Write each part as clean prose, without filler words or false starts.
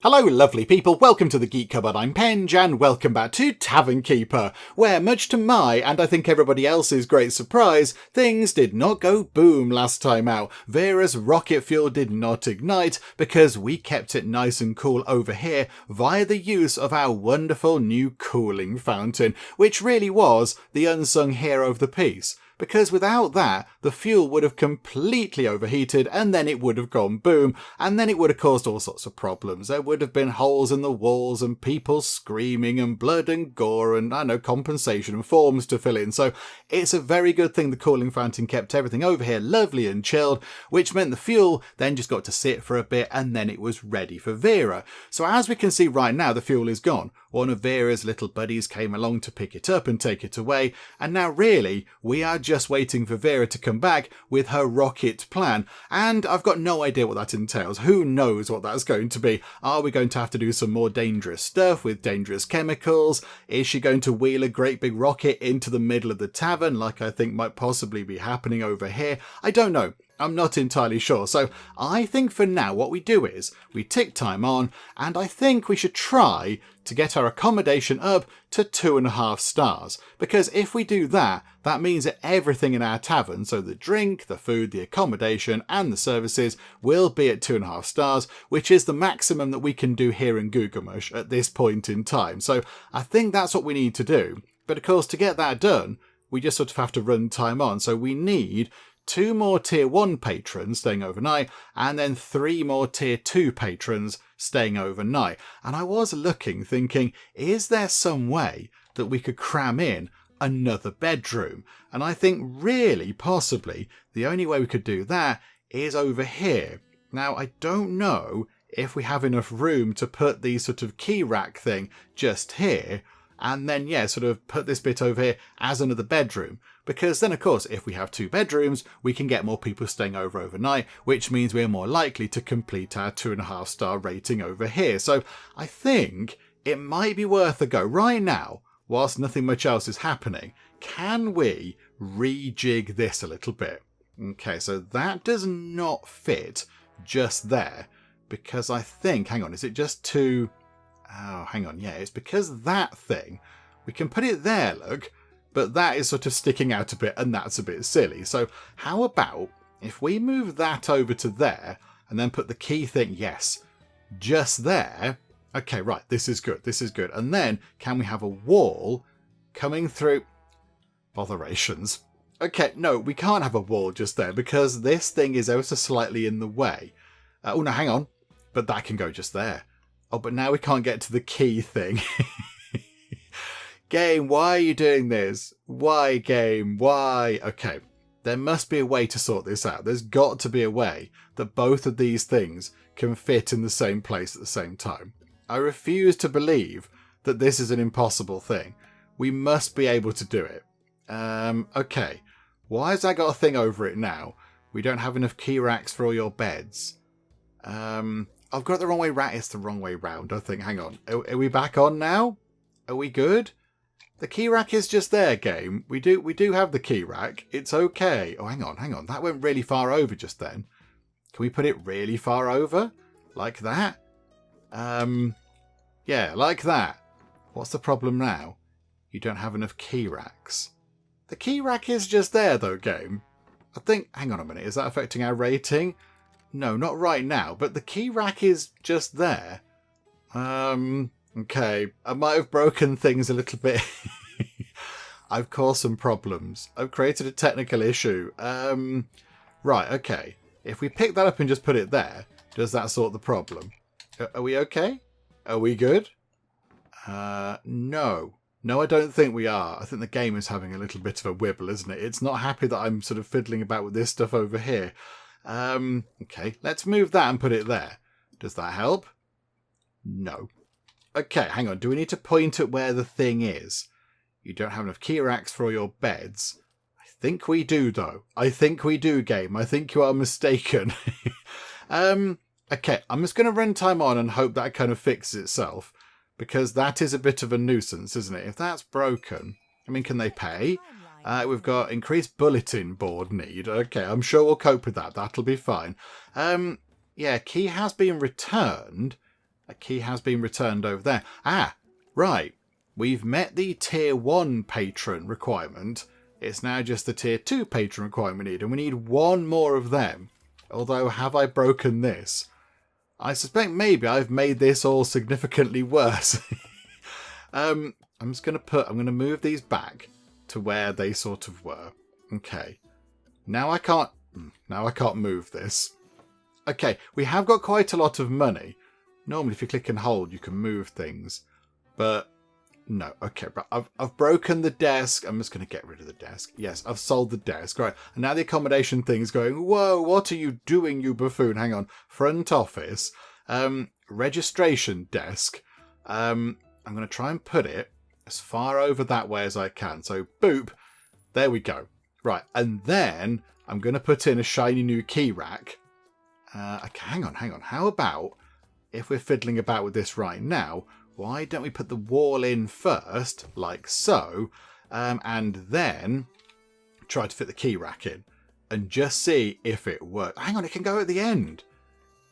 Hello lovely people, welcome to the Geek Cupboard, I'm Penge and welcome back to Tavern Keeper, where much to my, and I think everybody else's great surprise, things did not go boom last time out. Vera's rocket fuel did not ignite because we kept it nice and cool over here via the use of our wonderful new cooling fountain, which really was the unsung hero of the piece. Because without that, the fuel would have completely overheated and then it would have gone boom, and then it would have caused all sorts of problems. There would have been holes in the walls and people screaming and blood and gore and, I know, compensation and forms to fill in. So it's a very good thing the cooling fountain kept everything over here lovely and chilled, which meant the fuel then just got to sit for a bit and then it was ready for Vera. So as we can see right now, the fuel is gone. One of Vera's little buddies came along to pick it up and take it away, and now really we are just waiting for Vera to come back with her rocket plan, and I've got no idea what that entails. Who knows what that's going to be? Are we going to have to do some more dangerous stuff with dangerous chemicals? Is she going to wheel a great big rocket into the middle of the tavern like I think might possibly be happening over here? I don't know. I'm not entirely sure. So I think for now what we do is we tick time on, and I think we should try to get our accommodation up to 2.5 stars. Because if we do that, that means that everything in our tavern, so the drink, the food, the accommodation and the services will be at 2.5 stars, which is the maximum that we can do here in Gugamush at this point in time. So I think that's what we need to do. But of course, to get that done, we just sort of have to run time on. So we need 2 more tier 1 patrons staying overnight, and then 3 more tier 2 patrons staying overnight. And I was looking, thinking, is there some way that we could cram in another bedroom? And I think really, possibly, the only way we could do that is over here. Now, I don't know if we have enough room to put the sort of key rack thing just here, and then, yeah, sort of put this bit over here as another bedroom. Because then, of course, if we have 2 bedrooms, we can get more people staying over overnight, which means we're more likely to complete our 2.5 star rating over here. So I think it might be worth a go. Right now, whilst nothing much else is happening, can we rejig this a little bit? Okay, so that does not fit just there. Because I think, hang on, is it just 2... Oh, hang on, yeah, it's because that thing, we can put it there, look, but that is sort of sticking out a bit and that's a bit silly. So how about if we move that over to there and then put the key thing, yes, just there. Okay, right, this is good, this is good. And then can we have a wall coming through? Botherations. Okay, no, we can't have a wall just there because this thing is ever so slightly in the way. Oh, no, hang on, but that can go just there. Oh, but now we can't get to the key thing. Game, why are you doing this? Why, game? Why? Okay, there must be a way to sort this out. There's got to be a way that both of these things can fit in the same place at the same time. I refuse to believe that this is an impossible thing. We must be able to do it. Okay, why has that got a thing over it now? We don't have enough key racks for all your beds. I've got it the wrong way round. It's the wrong way round, I think. Hang on. Are we back on now? Are we good? The key rack is just there, game. We do have the key rack. It's okay. Oh, hang on. That went really far over just then. Can we put it really far over? Like that? Yeah, like that. What's the problem now? You don't have enough key racks. The key rack is just there, though, game. I think... Hang on a minute. Is that affecting our rating? No, not right now, but the key rack is just there. Okay, I might have broken things a little bit. I've caused some problems. I've created a technical issue. Right, okay. If we pick that up and just put it there, does that sort the problem? Are we okay? Are we good? No. No, I don't think we are. I think the game is having a little bit of a wibble, isn't it? It's not happy that I'm sort of fiddling about with this stuff over here. Okay, let's move that and put it there. Does that help? No. Okay, hang on. Do we need to point at where the thing is? You don't have enough key racks for all your beds. I think we do, though. I think we do, game. I think you are mistaken. Okay, I'm just going to run time on and hope that kind of fixes itself. Because that is a bit of a nuisance, isn't it? If that's broken, I mean, can they pay? We've got increased bulletin board need. Okay, I'm sure we'll cope with that. That'll be fine. Yeah, key has been returned. A key has been returned over there. Ah, right. We've met the tier 1 patron requirement. It's now just the tier 2 patron requirement we need, and we need one more of them. Although, have I broken this? I suspect maybe I've made this all significantly worse. I'm going to move these back to where they sort of were. Okay. Now I can't move this. Okay, we have got quite a lot of money. Normally if you click and hold you can move things. But no, okay, but I've broken the desk. I'm just going to get rid of the desk. Yes, I've sold the desk. Right, and now the accommodation thing is going, whoa, what are you doing, you buffoon? Hang on. Front office. Registration desk. I'm going to try and put it as far over that way as I can. So, boop. There we go. Right, and then I'm going to put in a shiny new key rack. Okay, hang on. How about if we're fiddling about with this right now, why don't we put the wall in first, like so, and then try to fit the key rack in and just see if it works. Hang on, it can go at the end.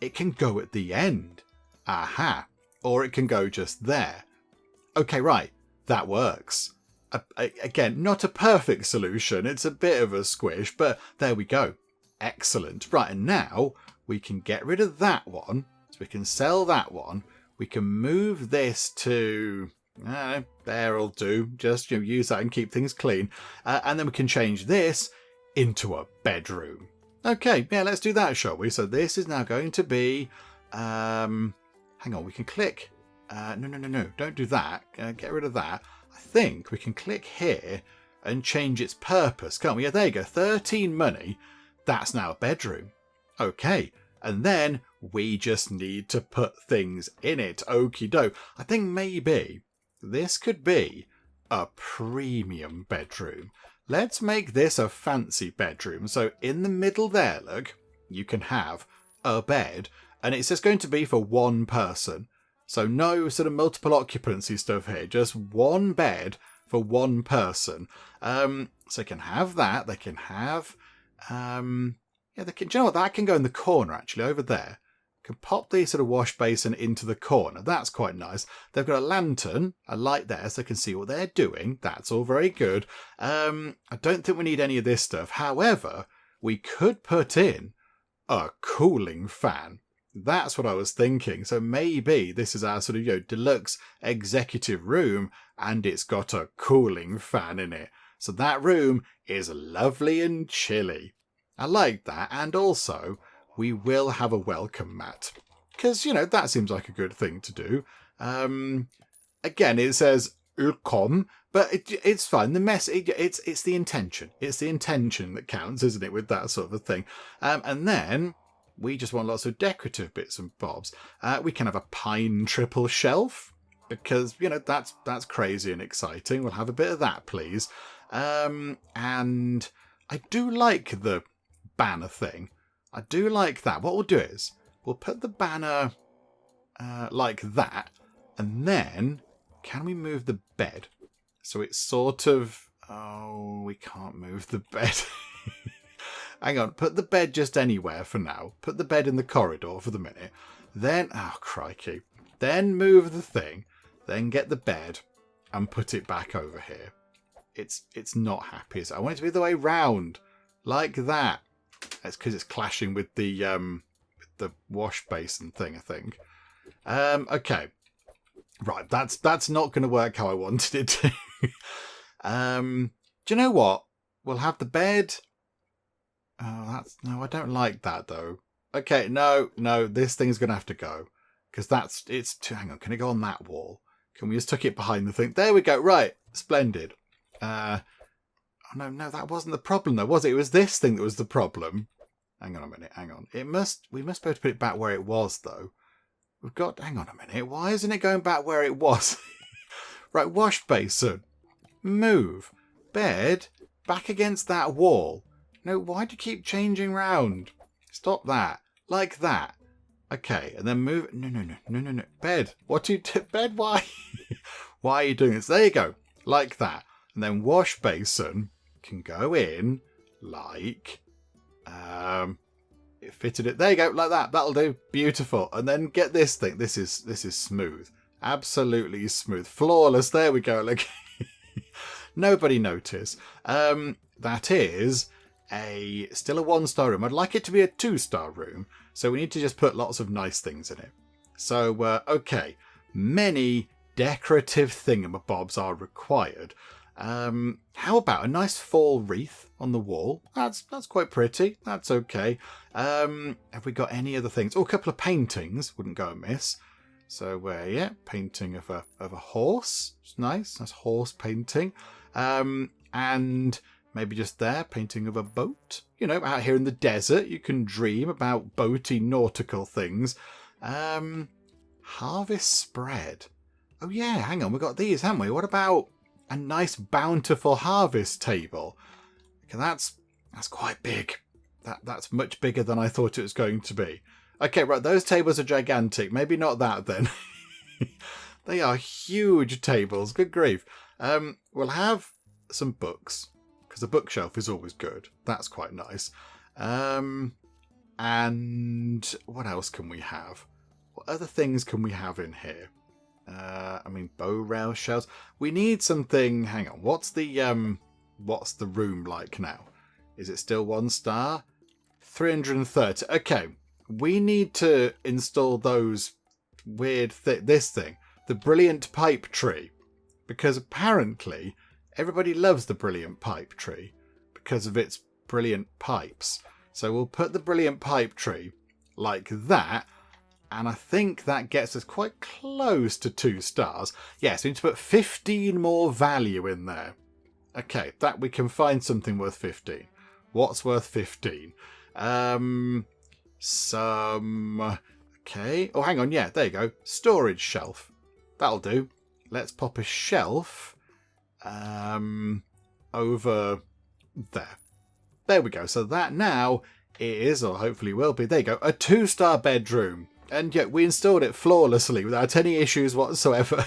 It can go at the end. Aha. Or it can go just there. Okay, right. That works. Again, not a perfect solution. It's a bit of a squish, but there we go. Excellent. Right, and now we can get rid of that one. So we can sell that one. We can move this to... there'll do. Just use that and keep things clean. And then we can change this into a bedroom. Okay, yeah, let's do that, shall we? So this is now going to be... hang on, we can click... No, don't do that. Get rid of that. I think we can click here and change its purpose, can't we? Yeah, there you go. 13 money. That's now a bedroom. Okay, and then we just need to put things in it. Okie doke. I think maybe this could be a premium bedroom. Let's make this a fancy bedroom. So in the middle there, look, you can have a bed, and it's just going to be for one person. So no sort of multiple occupancy stuff here, just one bed for one person. So they can have that. They can have, yeah, they can. Do you know what? That can go in the corner actually over there. Can pop the sort of wash basin into the corner. That's quite nice. They've got a lantern, a light there, so they can see what they're doing. That's all very good. I don't think we need any of this stuff. However, we could put in a cooling fan. That's what I was thinking. So maybe this is our sort of, deluxe executive room and it's got a cooling fan in it. So that room is lovely and chilly. I like that. And also, we will have a welcome mat. Because, that seems like a good thing to do. Again, it says, Willkommen, but it's fine. The it's the intention. It's the intention that counts, isn't it, with that sort of a thing. And then... we just want lots of decorative bits and bobs. We can have a pine triple shelf because, that's crazy and exciting. We'll have a bit of that, please. And I do like the banner thing. I do like that. What we'll do is we'll put the banner like that. And then can we move the bed? So it's sort of... oh, we can't move the bed. Hang on, put the bed just anywhere for now. Put the bed in the corridor for the minute. Then, oh crikey. Then move the thing. Then get the bed and put it back over here. It's not happy. I want it to be the way round. Like that. It's because it's clashing with the wash basin thing, I think. Okay. Right, that's not going to work how I wanted it to. Do you know what? We'll have the bed... oh, no, I don't like that though. Okay, no, this thing's going to have to go. Because hang on, can it go on that wall? Can we just tuck it behind the thing? There we go, right, splendid. Oh no, that wasn't the problem though, was it? It was this thing that was the problem. Hang on a minute, hang on. We must be able to put it back where it was though. Hang on a minute, why isn't it going back where it was? Right, wash basin. Move. Bed. Back against that wall. No, why do you keep changing round? Stop that. Like that. Okay, and then move... No. Bed. What do you do? Bed, why? Why are you doing this? There you go. Like that. And then wash basin can go in like... it fitted it. There you go, like that. That'll do. Beautiful. And then get this thing. This is smooth. Absolutely smooth. Flawless. There we go. Look. Nobody noticed. That is still a 1-star room. I'd like it to be a 2-star room. So we need to just put lots of nice things in it. So, okay. Many decorative thingamabobs are required. How about a nice fall wreath on the wall? That's quite pretty. That's okay. Have we got any other things? Oh, a couple of paintings wouldn't go amiss. So yeah, painting of a horse. It's nice. Nice horse painting. And maybe just there, painting of a boat. You know, out here in the desert, you can dream about boaty nautical things. Harvest spread. Oh yeah, hang on, we've got these, haven't we? What about a nice bountiful harvest table? Okay, that's quite big. That's much bigger than I thought it was going to be. Okay, right, those tables are gigantic. Maybe not that then. They are huge tables. Good grief. We'll have some books, because a bookshelf is always good. That's quite nice. And what else can we have? What other things can we have in here? I mean, bow rail shells. We need something. Hang on. What's the room like now? Is it still 1 star? 330. Okay. We need to install those weird this thing, the brilliant pipe tree, because apparently everybody loves the brilliant pipe tree because of its brilliant pipes. So we'll put the brilliant pipe tree like that. And I think that gets us quite close to 2 stars. Yes, we need to put 15 more value in there. Okay, that we can find something worth 15. What's worth 15? Okay. Oh, hang on. Yeah, there you go. Storage shelf. That'll do. Let's pop a shelf over there. There we go. So that now is, or hopefully will be, there you go, a 2-star bedroom. And yet we installed it flawlessly without any issues whatsoever.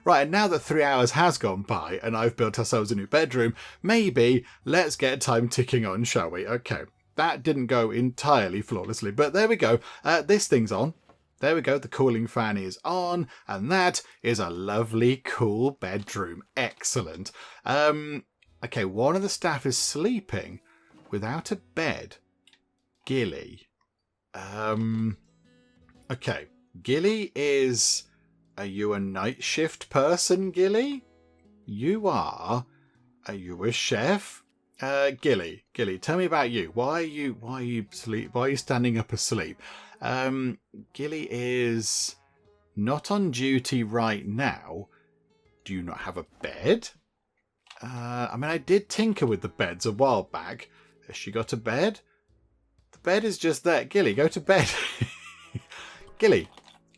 Right, and now that 3 hours has gone by and I've built ourselves a new bedroom, maybe let's get time ticking on, shall we? Okay, that didn't go entirely flawlessly, but there we go. This thing's on. There we go, the cooling fan is on, and that is a lovely, cool bedroom. Excellent. Okay, one of the staff is sleeping without a bed. Gilly. Okay, Gilly is... Are you a night shift person, Gilly? You are. Are you a chef? Gilly, tell me about you. Why are you standing up asleep? Gilly is not on duty right now. Do you not have a bed? I mean, I did tinker with the beds a while back. Has she got a bed? The bed is just there. Gilly, go to bed. Gilly,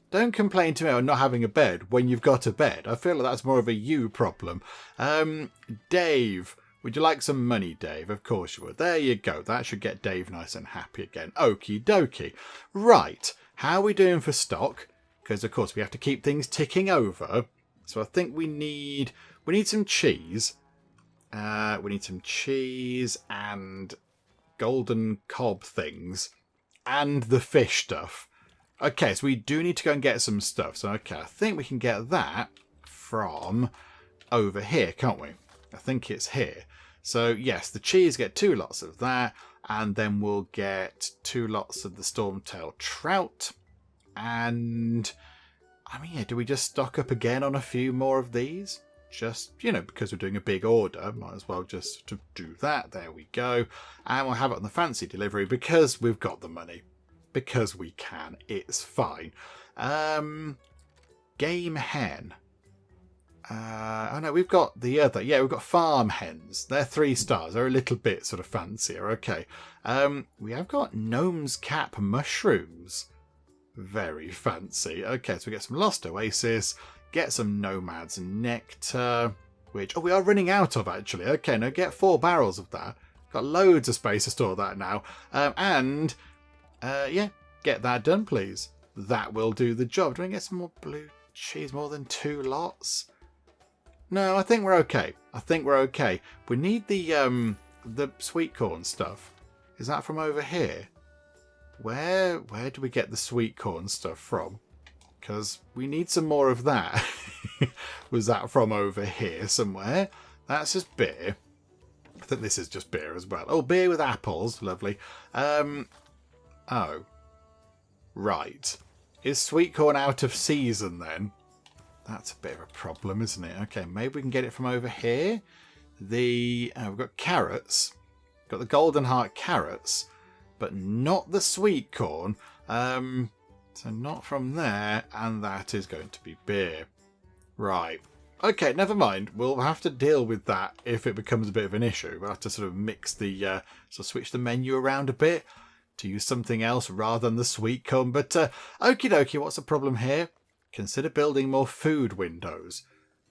don't complain to me about not having a bed when you've got a bed. I feel like that's more of a you problem. Dave, would you like some money, Dave? Of course you would. There you go. That should get Dave nice and happy again. Okie dokie. Right. How are we doing for stock? Because, of course, we have to keep things ticking over. So I think we need some cheese. We need some cheese and golden cob things. And the fish stuff. Okay, so we do need to go and get some stuff. So, okay, I think we can get that from over here, can't we? I think it's here. So, yes, the cheese, get 2 lots of that. And then we'll get 2 lots of the storm-tailed trout. And, I mean, yeah, do we just stock up again on a few more of these? Just, you know, because we're doing a big order, might as well just to do that. There we go. And we'll have it on the fancy delivery because we've got the money. Because we can. It's fine. Game hen. Oh no, we've got the other. Yeah, we've got farm hens. They're 3 stars. They're a little bit sort of fancier. Okay. We have got gnome's cap mushrooms. Very fancy. Okay, so we get some lost oasis. Get some nomad's nectar. Which, oh, we are running out of actually. Okay, now get 4 barrels of that. Got loads of space to store that now. Yeah, get that done, please. That will do the job. Do I get some more blue cheese? More than 2 lots? No, I think we're okay. We need the sweet corn stuff. Is that from over here? Where do we get the sweet corn stuff from? Because we need some more of that. Was that from over here somewhere? That's just beer. I think this is just beer as well. Oh, beer with apples. Lovely. Oh. Right. Is sweet corn out of season then? That's a bit of a problem, isn't it? Okay, maybe we can get it from over here. We've got carrots. Got the golden heart carrots, but not the sweet corn. So not from there, and that is going to be beer. Right. Okay, never mind. We'll have to deal with that if it becomes a bit of an issue. We'll have to sort of mix the, sort of switch the menu around a bit to use something else rather than the sweet corn. But okie dokie, what's the problem here? Consider building more food windows.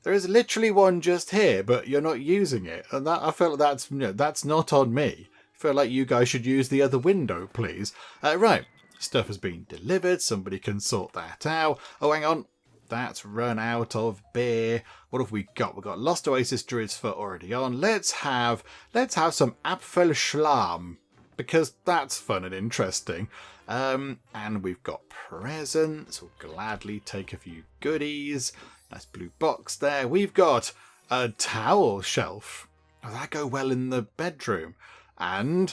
There is literally one just here, but you're not using it. And that, I feel like that's not on me. I feel like you guys should use the other window, please. Right. Stuff has been delivered. Somebody can sort that out. Oh, hang on. That's run out of beer. What have we got? We've got Lost Oasis Druid's Foot already on. Let's have some Apfelschlam, because that's fun and interesting. And we've got presents. We'll gladly take a few goodies. Nice blue box there. We've got a towel shelf. Oh, that'd go well in the bedroom. And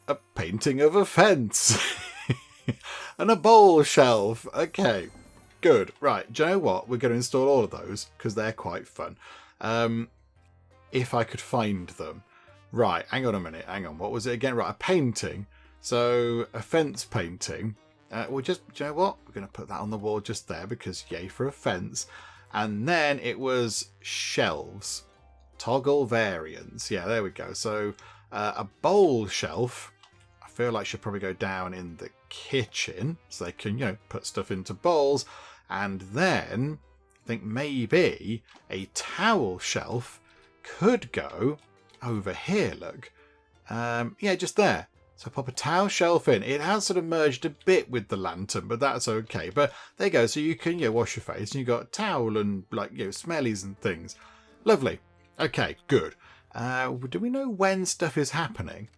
a painting of a fence. And a bowl shelf. Okay, good. Right, do you know what? We're going to install all of those because they're quite fun. If I could find them. Right, hang on a minute. Hang on. What was it again? Right, a painting. So, a fence painting. Do you know what? We're going to put that on the wall just there because yay for a fence. And then it was shelves. Toggle variants. Yeah, there we go. So, a bowl shelf. I feel like should probably go down in the kitchen so they can, put stuff into bowls. And then I think maybe a towel shelf could go over here. Look. Yeah, just there. So pop a towel shelf in. It has sort of merged a bit with the lantern, but that's okay. But there you go. So you can wash your face and you've got towel and smellies and things. Lovely. Okay, good. Do we know when stuff is happening?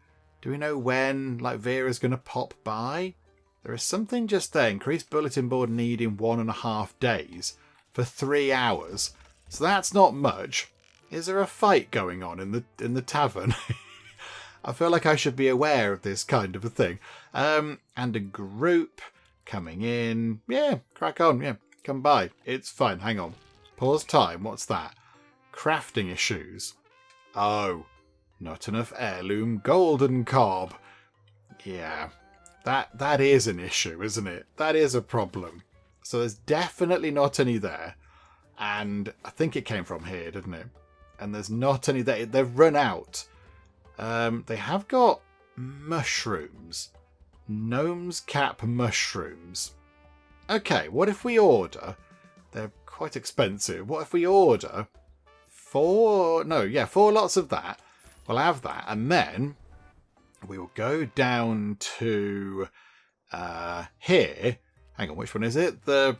Do we know when Vera's going to pop by? There is something just there. Increased bulletin board need in 1.5 days for 3 hours. So that's not much. Is there a fight going on in the tavern? I feel like I should be aware of this kind of a thing. And a group coming in. Yeah, crack on. Yeah, come by. It's fine. Hang on. Pause time. What's that? Crafting issues. Oh, not enough heirloom golden cob. Yeah, that is an issue, isn't it? That is a problem. So there's definitely not any there. And I think it came from here, didn't it? And there's not any there. They've run out. They have got mushrooms. Gnome's cap mushrooms. Okay, what if we order? They're quite expensive. What if we order 4 lots of that? We'll have that. And then we will go down to here. Hang on, which one is it? The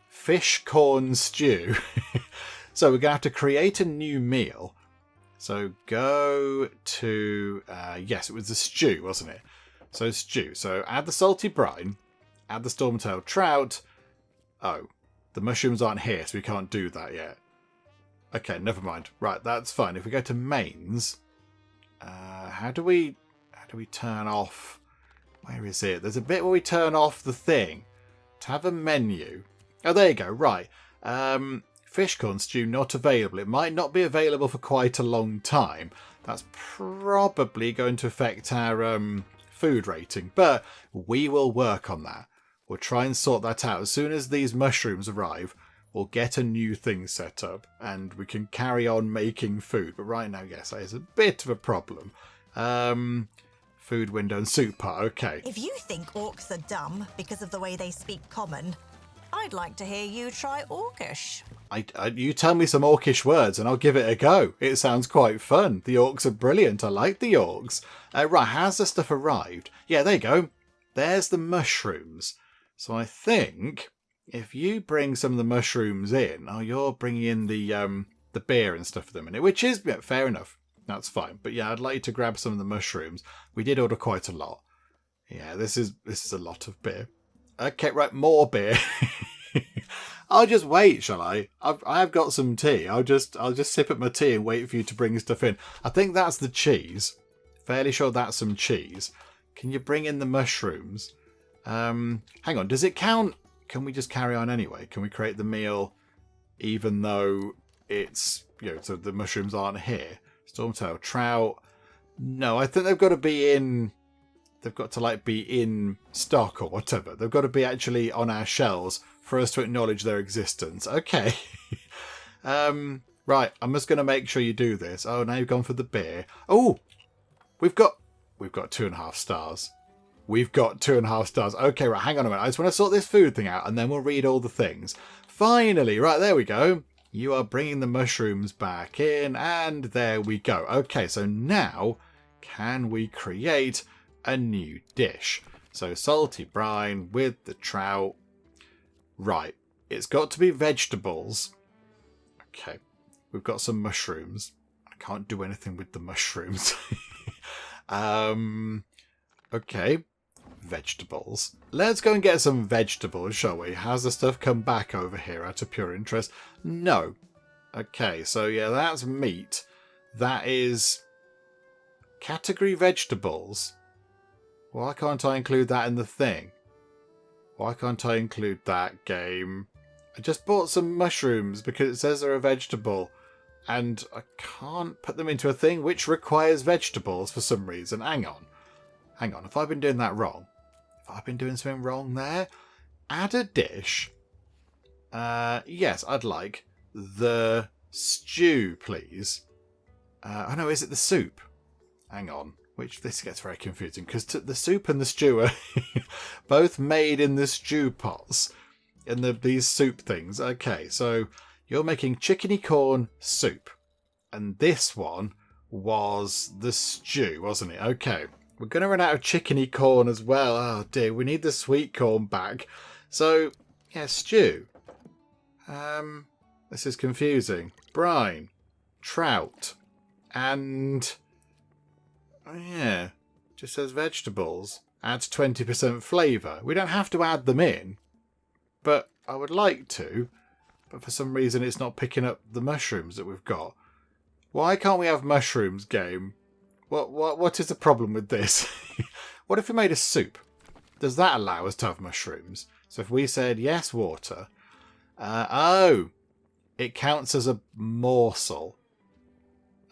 fish corn stew. So we're going to have to create a new meal. So go to, yes, it was the stew, wasn't it? So stew. So add the salty brine, add the storm-tailed trout. Oh, the mushrooms aren't here, so we can't do that yet. Okay, never mind. Right, that's fine. If we go to mains, how do we turn off? Where is it? There's a bit where we turn off the thing. Tavern menu. Oh, there you go. Right. Fish corn stew not available. It might not be available for quite a long time. That's probably going to affect our food rating, but we will work on that. We'll try and sort that out. As soon as these mushrooms arrive, we'll get a new thing set up and we can carry on making food. But right now, yes, that is a bit of a problem. Food window and soup pot, okay. If you think orcs are dumb because of the way they speak common, I'd like to hear you try Orcish. You tell me some Orcish words and I'll give it a go. It sounds quite fun. The orcs are brilliant. I like the orcs. Right, how's the stuff arrived? Yeah, there you go. There's the mushrooms. So I think if you bring some of the mushrooms in, you're bringing in the beer and stuff for them in it, which is fair enough. That's fine. But yeah, I'd like you to grab some of the mushrooms. We did order quite a lot. Yeah, this is a lot of beer. Okay, right, more beer. I'll just wait, shall I? I've got some tea. I'll just sip at my tea and wait for you to bring stuff in. I think that's the cheese. Fairly sure that's some cheese. Can you bring in the mushrooms? Hang on, does it count? Can we just carry on anyway? Can we create the meal even though it's, so the mushrooms aren't here? Stormtail, trout. No, I think they've got to be in... They've got to be in stock or whatever. They've got to be actually on our shelves for us to acknowledge their existence. Okay. Right, I'm just going to make sure you do this. Oh, now you've gone for the beer. Oh, we've got 2.5 stars. We've got 2.5 stars. Okay, right, hang on a minute. I just want to sort this food thing out and then we'll read all the things. Finally, right, there we go. You are bringing the mushrooms back in and there we go. Okay, so now can we create a new dish? So salty brine with the trout. Right, it's got to be vegetables. Okay, we've got some mushrooms. I can't do anything with the mushrooms. Okay, vegetables. Let's go and get some vegetables, shall we? Has the stuff come back over here out of pure interest? No. Okay, so yeah, that's meat. That is category vegetables. Why can't I include that in the thing? Why can't I include that, game? I just bought some mushrooms because it says they're a vegetable. And I can't put them into a thing which requires vegetables for some reason. Hang on. Have I been doing that wrong? Have I been doing something wrong there? Add a dish. Yes, I'd like the stew, please. Oh no, is it the soup? Hang on. This gets very confusing because the soup and the stew are both made in the stew pots in these soup things. Okay, so you're making chickeny corn soup. And this one was the stew, wasn't it? Okay, we're going to run out of chickeny corn as well. Oh dear, we need the sweet corn back. So, yeah, stew. This is confusing. Brine, trout, and... Oh yeah, just says vegetables. Adds 20% flavour. We don't have to add them in, but I would like to. But for some reason it's not picking up the mushrooms that we've got. Why can't we have mushrooms, game? What is the problem with this? What if we made a soup? Does that allow us to have mushrooms? So if we said yes, water. Oh, it counts as a morsel.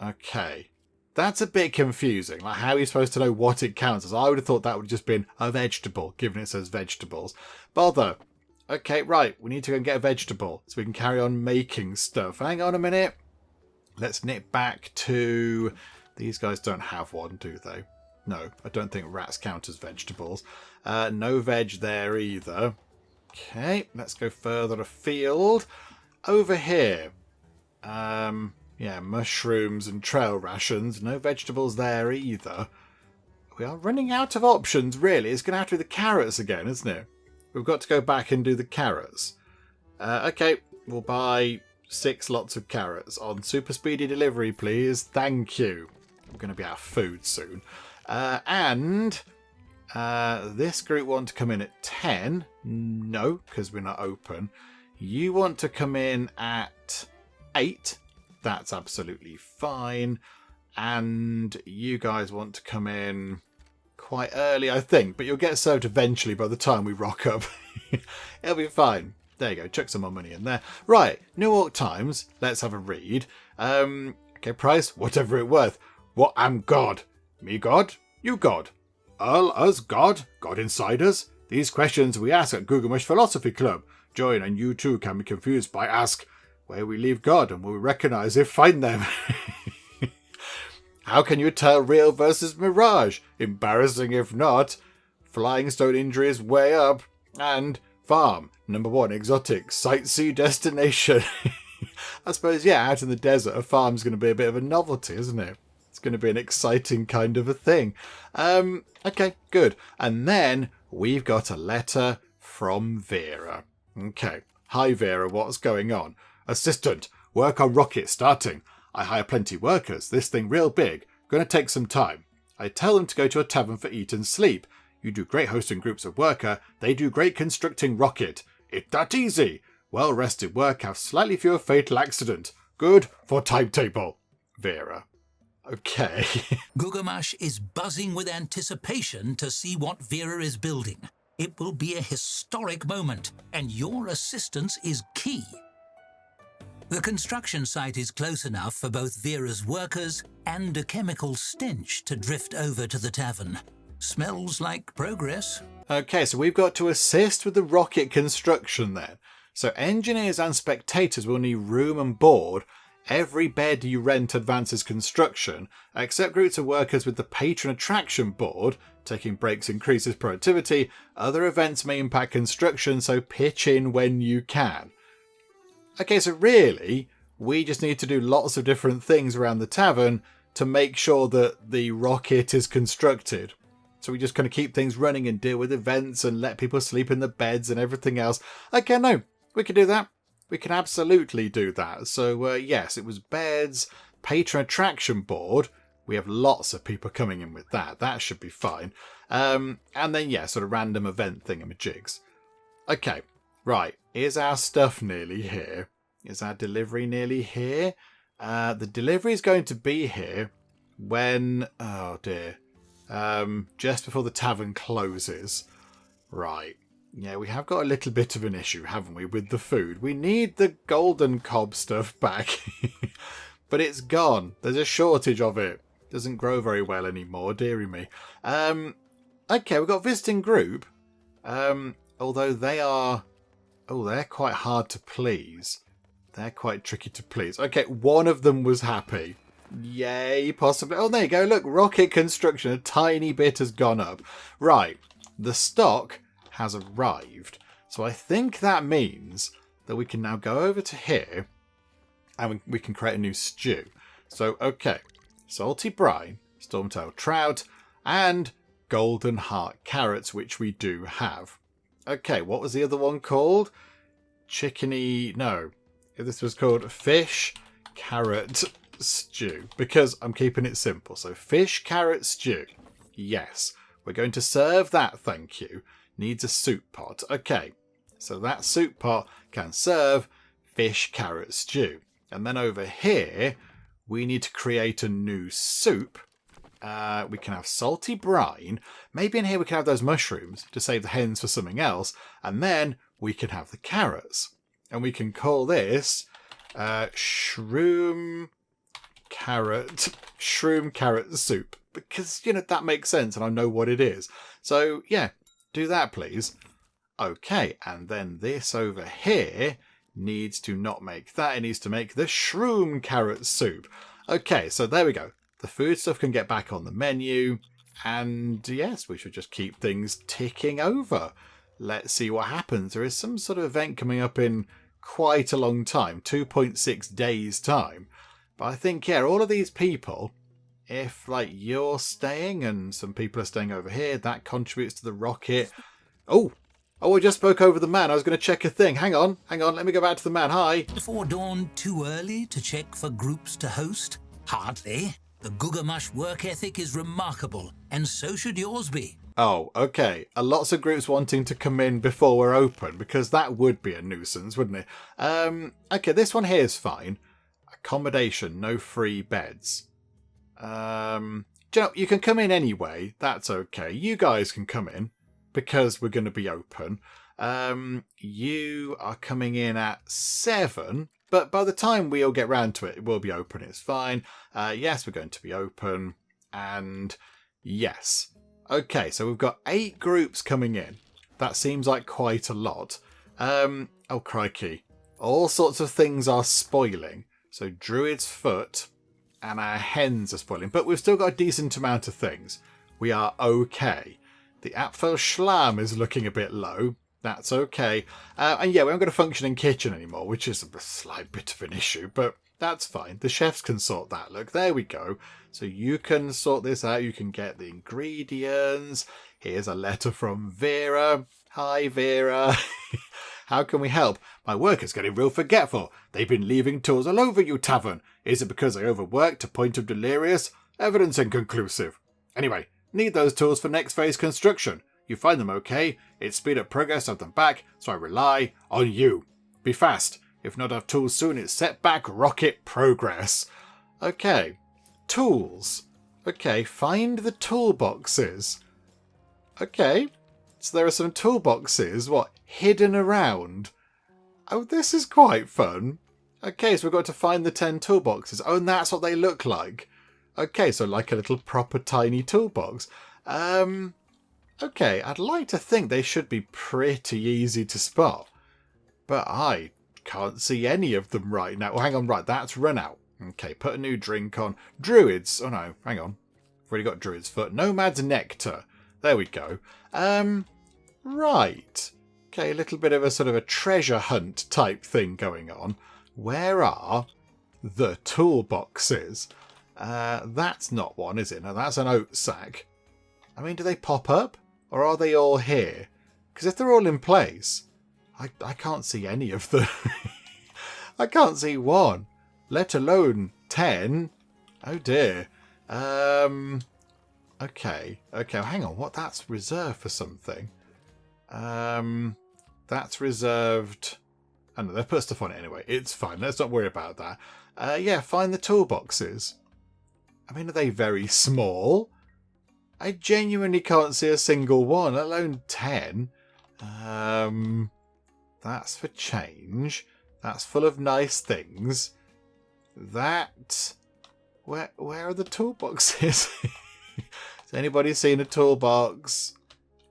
Okay. That's a bit confusing. Like, how are you supposed to know what it counts as? I would have thought that would have just been a vegetable, given it says vegetables. Bother. Okay, right. We need to go and get a vegetable so we can carry on making stuff. Hang on a minute. Let's nip back to... These guys don't have one, do they? No, I don't think rats count as vegetables. No veg there either. Okay, let's go further afield. Over here. Yeah, mushrooms and trail rations. No vegetables there either. We are running out of options, really. It's going to have to be the carrots again, isn't it? We've got to go back and do the carrots. Okay, we'll buy 6 lots of carrots on super speedy delivery, please. Thank you. We're going to be out of food soon. And this group want to come in at 10. No, because we're not open. You want to come in at 8. That's absolutely fine. And you guys want to come in quite early, I think. But you'll get served eventually by the time we rock up. It'll be fine. There you go. Chuck some more money in there. Right. New York Times. Let's have a read. Okay, price. Whatever it worth. What am God? Me God? You God? Us God? God inside us? These questions we ask at Gugamush Philosophy Club. Join and you too can be confused by ask... Where we leave God and will we recognise if find them? How can you tell real versus mirage? Embarrassing if not. Flying stone injuries way up. And farm, #1 exotic sightsee destination. I suppose, yeah, out in the desert, a farm's going to be a bit of a novelty, isn't it? It's going to be an exciting kind of a thing. Okay, good. And then we've got a letter from Vera. Okay. Hi, Vera, what's going on? Assistant, work on rocket starting. I hire plenty workers. This thing real big. Gonna take some time. I tell them to go to a tavern for eat and sleep. You do great hosting groups of worker. They do great constructing rocket. It that easy. Well-rested work have slightly fewer fatal accident. Good for timetable. Vera. Okay. Gugamush is buzzing with anticipation to see what Vera is building. It will be a historic moment, and your assistance is key. The construction site is close enough for both Vera's workers and a chemical stench to drift over to the tavern. Smells like progress. Okay, so we've got to assist with the rocket construction then. So engineers and spectators will need room and board. Every bed you rent advances construction, except groups of workers with the patron attraction board. Taking breaks increases productivity. Other events may impact construction, so pitch in when you can. Okay, so really, we just need to do lots of different things around the tavern to make sure that the rocket is constructed. So we just kind of keep things running and deal with events and let people sleep in the beds and everything else. Okay, no, we can do that. We can absolutely do that. So yes, it was beds, patron attraction board. We have lots of people coming in with that. That should be fine. And then, yeah, sort of random event thingamajigs. Okay, right. Is our stuff nearly here? Is our delivery nearly here? The delivery is going to be here when... Oh, dear. Just before the tavern closes. Right. Yeah, we have got a little bit of an issue, haven't we, with the food. We need the golden cob stuff back. But it's gone. There's a shortage of it. Doesn't grow very well anymore, dearie me. Okay, we've got visiting group. Although they are... Oh, they're quite hard to please. They're quite tricky to please. Okay, one of them was happy. Yay, possibly. Oh, there you go. Look, rocket construction. A tiny bit has gone up. Right. The stock has arrived. So I think that means that we can now go over to here and we can create a new stew. So, okay. Salty brine, stormtail trout, and golden heart carrots, which we do have. Okay, what was the other one called? Chickeny... No. This was called fish carrot stew. Because I'm keeping it simple. So fish carrot stew. Yes. We're going to serve that, thank you. Needs a soup pot. Okay. So that soup pot can serve fish carrot stew. And then over here, we need to create a new soup. We can have salty brine. Maybe in here we can have those mushrooms to save the hens for something else. And then we can have the carrots. And we can call this shroom carrot soup. Because, you know, that makes sense and I know what it is. So, yeah, do that, please. Okay, and then this over here needs to not make that. It needs to make the shroom carrot soup. Okay, so there we go. The food stuff can get back on the menu. And yes, we should just keep things ticking over. Let's see what happens. There is some sort of event coming up in quite a long time. 2.6 days time. But I think, yeah, all of these people, if like you're staying and some people are staying over here, that contributes to the rocket. Oh, I just spoke over the man. I was going to check a thing. Hang on. Let me go back to the man. Hi. Before dawn too early to check for groups to host? Hardly. The Gugamush work ethic is remarkable, and so should yours be. Oh, okay. Lots of groups wanting to come in before we're open, because that would be a nuisance, wouldn't it? Okay, this one here is fine. Accommodation, no free beds. Do you know, you can come in anyway. That's okay. You guys can come in, because we're going to be open. You are coming in at 7, but by the time we all get round to it, it will be open. It's fine. Yes, we're going to be open. And yes. Okay, so we've got 8 groups coming in. That seems like quite a lot. Oh, crikey. All sorts of things are spoiling. So Druid's Foot and our hens are spoiling. But we've still got a decent amount of things. We are okay. The Apfel Schlam is looking a bit low. That's okay. And yeah, we haven't got a functioning kitchen anymore, which is a slight bit of an issue, but that's fine. The chefs can sort that. Look, there we go. So you can sort this out. You can get the ingredients. Here's a letter from Vera. Hi, Vera. How can we help? My workers getting real forgetful. They've been leaving tools all over you, tavern. Is it because I overworked to point of delirious? Evidence inconclusive. Anyway, need those tools for next phase construction. You find them okay, it speed up progress of them back, so I rely on you. Be fast. If not have tools soon, it's set back rocket progress. Okay. Tools. Okay, find the toolboxes. Okay. So there are some toolboxes, hidden around? Oh, this is quite fun. Okay, so we've got to find the 10 toolboxes. Oh, and that's what they look like. Okay, so like a little proper tiny toolbox. Okay, I'd like to think they should be pretty easy to spot. But I can't see any of them right now. Oh, hang on, right, that's run out. Okay, put a new drink on. Druids. Oh no, hang on. I've already got Druid's Foot. Nomad's Nectar. There we go. Right. Okay, a little bit of a sort of a treasure hunt type thing going on. Where are the toolboxes? That's not one, is it? No, that's an oat sack. I mean, do they pop up? Or are they all here? Because if they're all in place, I can't see any of them. I can't see one, let alone 10. Oh dear. Okay, hang on. What? That's reserved for something. That's reserved. I know, they've put stuff on it anyway. It's fine. Let's not worry about that. Yeah, find the toolboxes. I mean, are they very small? I genuinely can't see a single one, let alone 10. That's for change. That's full of nice things. That... Where are the toolboxes? Has anybody seen a toolbox?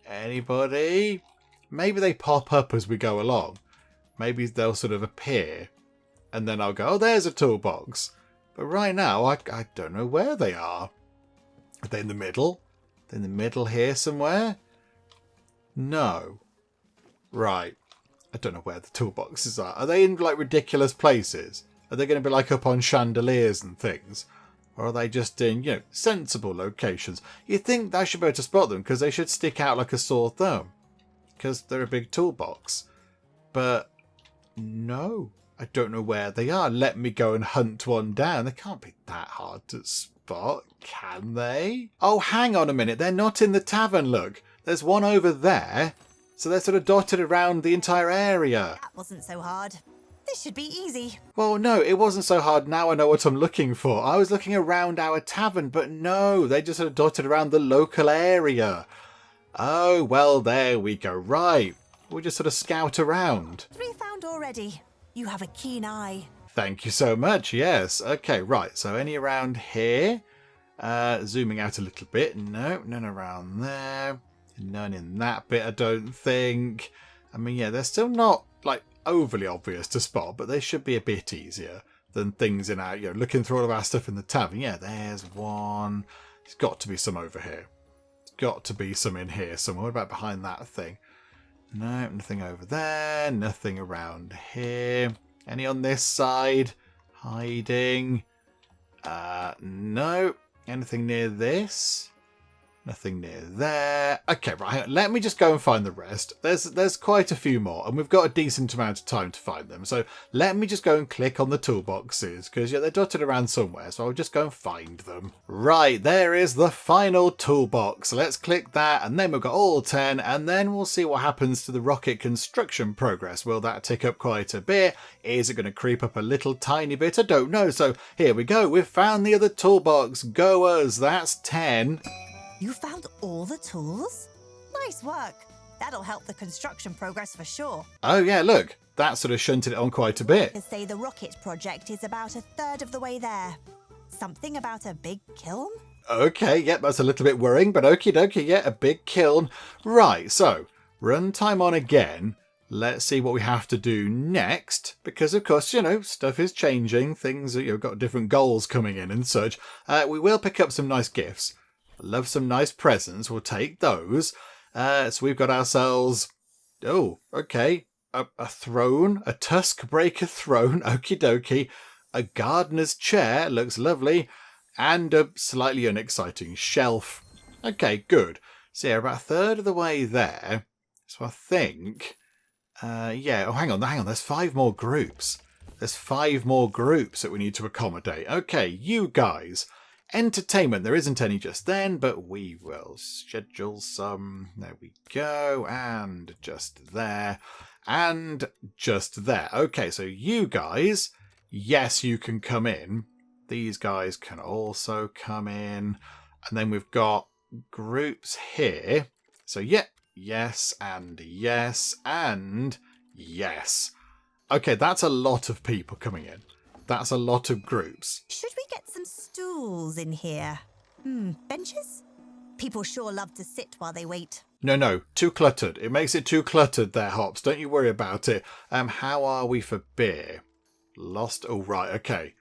Anybody? Maybe they pop up as we go along. Maybe they'll sort of appear. And then I'll go, oh, there's a toolbox. But right now, I don't know where they are. Are they in the middle? They're in the middle here somewhere? No. Right. I don't know where the toolboxes are. Are they in like ridiculous places? Are they going to be like up on chandeliers and things? Or are they just in, sensible locations? You'd think I should be able to spot them because they should stick out like a sore thumb. Because they're a big toolbox. But no, I don't know where they are. Let me go and hunt one down. They can't be that hard to spot, can they? Oh, hang on a minute. They're not in the tavern, look. There's one over there. So they're sort of dotted around the entire area. That wasn't so hard. This should be easy. Well, no, it wasn't so hard. Now I know what I'm looking for. I was looking around our tavern, but no, they just sort of dotted around the local area. Oh, well, there we go. Right. We just sort of scout around. 3 found already. You have a keen eye. Thank you so much. Yes. Okay, right. So any around here? Zooming out a little bit. No, none around there. None in that bit, I don't think. I mean, yeah, they're still not, like, overly obvious to spot, but they should be a bit easier than things in our, looking through all of our stuff in the tavern. Yeah, there's one. There's got to be some over here. There's got to be some in here somewhere. What about behind that thing? No, nothing over there. Nothing around here. Any on this side? Hiding. No. Anything near this? Nothing near there. Okay, right. Let me just go and find the rest. There's quite a few more, and we've got a decent amount of time to find them. So let me just go and click on the toolboxes, because they're dotted around somewhere, so I'll just go and find them. Right, there is the final toolbox. Let's click that, and then we've got all 10, and then we'll see what happens to the rocket construction progress. Will that tick up quite a bit? Is it going to creep up a little tiny bit? I don't know. So here we go. We've found the other toolbox. Go us. That's 10. You found all the tools? Nice work. That'll help the construction progress for sure. Oh yeah, look. That sort of shunted it on quite a bit. To say the rocket project is about a third of the way there. Something about a big kiln? Okay, yep, that's a little bit worrying, but okie dokie, yeah, a big kiln. Right, so, runtime on again. Let's see what we have to do next, because of course, stuff is changing. Things, got different goals coming in and such. We will pick up some nice gifts. Love some nice presents. We'll take those. So we've got ourselves... Oh, okay. A throne. A tusk breaker throne. Okie dokie. A gardener's chair. Looks lovely. And a slightly unexciting shelf. Okay, good. So yeah, about a third of the way there. So I think Yeah. Oh, hang on. There's 5 more groups. There's 5 more groups that we need to accommodate. Okay, you guys. Entertainment. There isn't any just then, but we will schedule some. There we go. And just there. And just there. Okay, so you guys, yes, you can come in. These guys can also come in. And then we've got groups here. So, yeah, yes, and yes, and yes. Okay, that's a lot of people coming in. That's a lot of groups. Should we get some stools in here? Benches? People sure love to sit while they wait. No, too cluttered. It makes it too cluttered there, Hops. Don't you worry about it. How are we for beer? Lost? Oh, right, okay.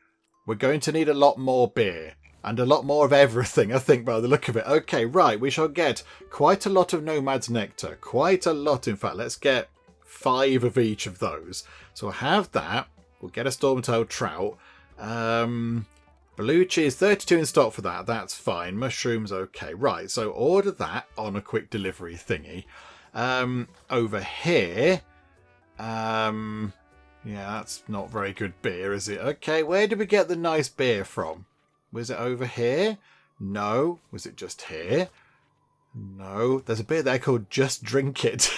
We're going to need a lot more beer. And a lot more of everything, I think, by the look of it. Okay, right, we shall get quite a lot of Nomad's Nectar. Quite a lot, in fact. Let's get 5 of each of those. So we'll have that. We'll get a Storm-tailed Trout. Blue cheese, 32 in stock for that. That's fine. Mushrooms, okay. Right, so order that on a quick delivery thingy. Over here... yeah, that's not very good beer, is it? Okay, where did we get the nice beer from? Was it over here? No. Was it just here? No. There's a beer there called Just Drink It.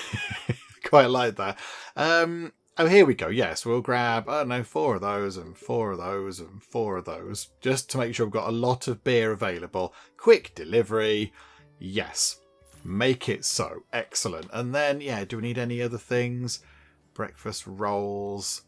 Quite like that. Oh, here we go. Yes, we'll grab, 4 of those and 4 of those and 4 of those. Just to make sure we've got a lot of beer available. Quick delivery. Yes. Make it so. Excellent. And then, yeah, do we need any other things? Breakfast rolls.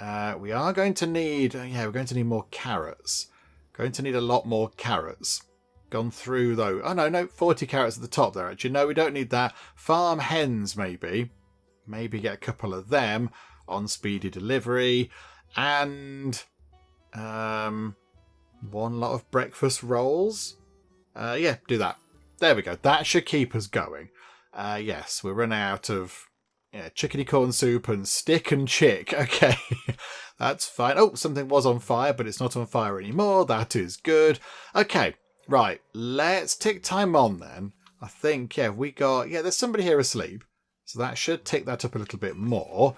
We are going to need, we're going to need more carrots. Going to need a lot more carrots. Gone through though. Oh no, 40 carrots at the top there actually. No, we don't need that. Farm hens maybe. Maybe get a couple of them on speedy delivery. And one lot of breakfast rolls. Yeah, do that. There we go. That should keep us going. Yes, we're running out of chickadee corn soup and stick and chick. Okay. That's fine. Oh, something was on fire, but it's not on fire anymore. That is good. Okay, right. Let's tick time on then. I think, we got... Yeah, there's somebody here asleep. So that should tick that up a little bit more.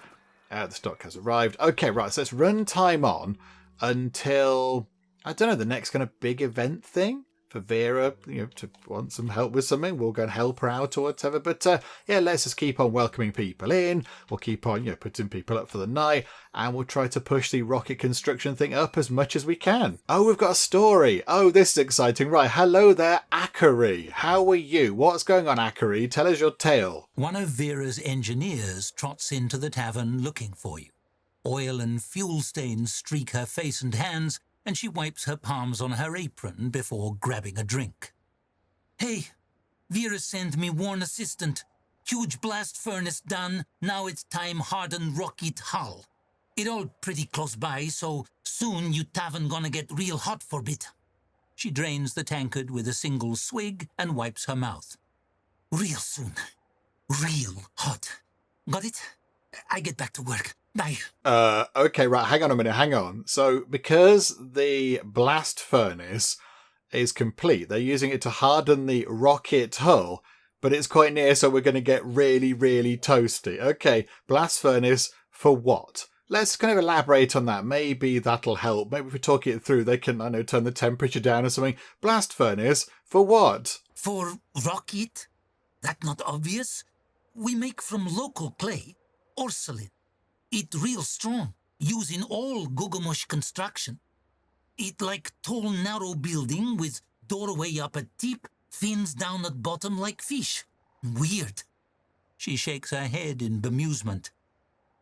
The stock has arrived. Okay, right. So let's run time on until, I don't know, the next kind of big event thing for Vera, to want some help with something. We'll go and help her out or whatever. But let's just keep on welcoming people in. We'll keep on, putting people up for the night. And we'll try to push the rocket construction thing up as much as we can. Oh, we've got a story. Oh, this is exciting. Right. Hello there, Akari. How are you? What's going on, Akari? Tell us your tale. One of Vera's engineers trots into the tavern looking for you. Oil and fuel stains streak her face and hands, and she wipes her palms on her apron before grabbing a drink. Hey, Vera sent me one assistant. Huge blast furnace done, now it's time harden rocket hull. It all pretty close by, so soon you tavern gonna get real hot for bit. She drains the tankard with a single swig and wipes her mouth. Real soon. Real hot. Got it? I get back to work. Bye. Okay, right, hang on a minute, hang on. So, because the blast furnace is complete, they're using it to harden the rocket hull, but it's quite near, so we're going to get really, really toasty. Okay, blast furnace for what? Let's kind of elaborate on that. Maybe that'll help. Maybe if we talk it through, they can, turn the temperature down or something. Blast furnace for what? For rocket? That not obvious? We make from local clay, porcelain. It real strong, using all Gugamush construction. It like tall, narrow building with doorway up at tip, fins down at bottom like fish. Weird. She shakes her head in bemusement.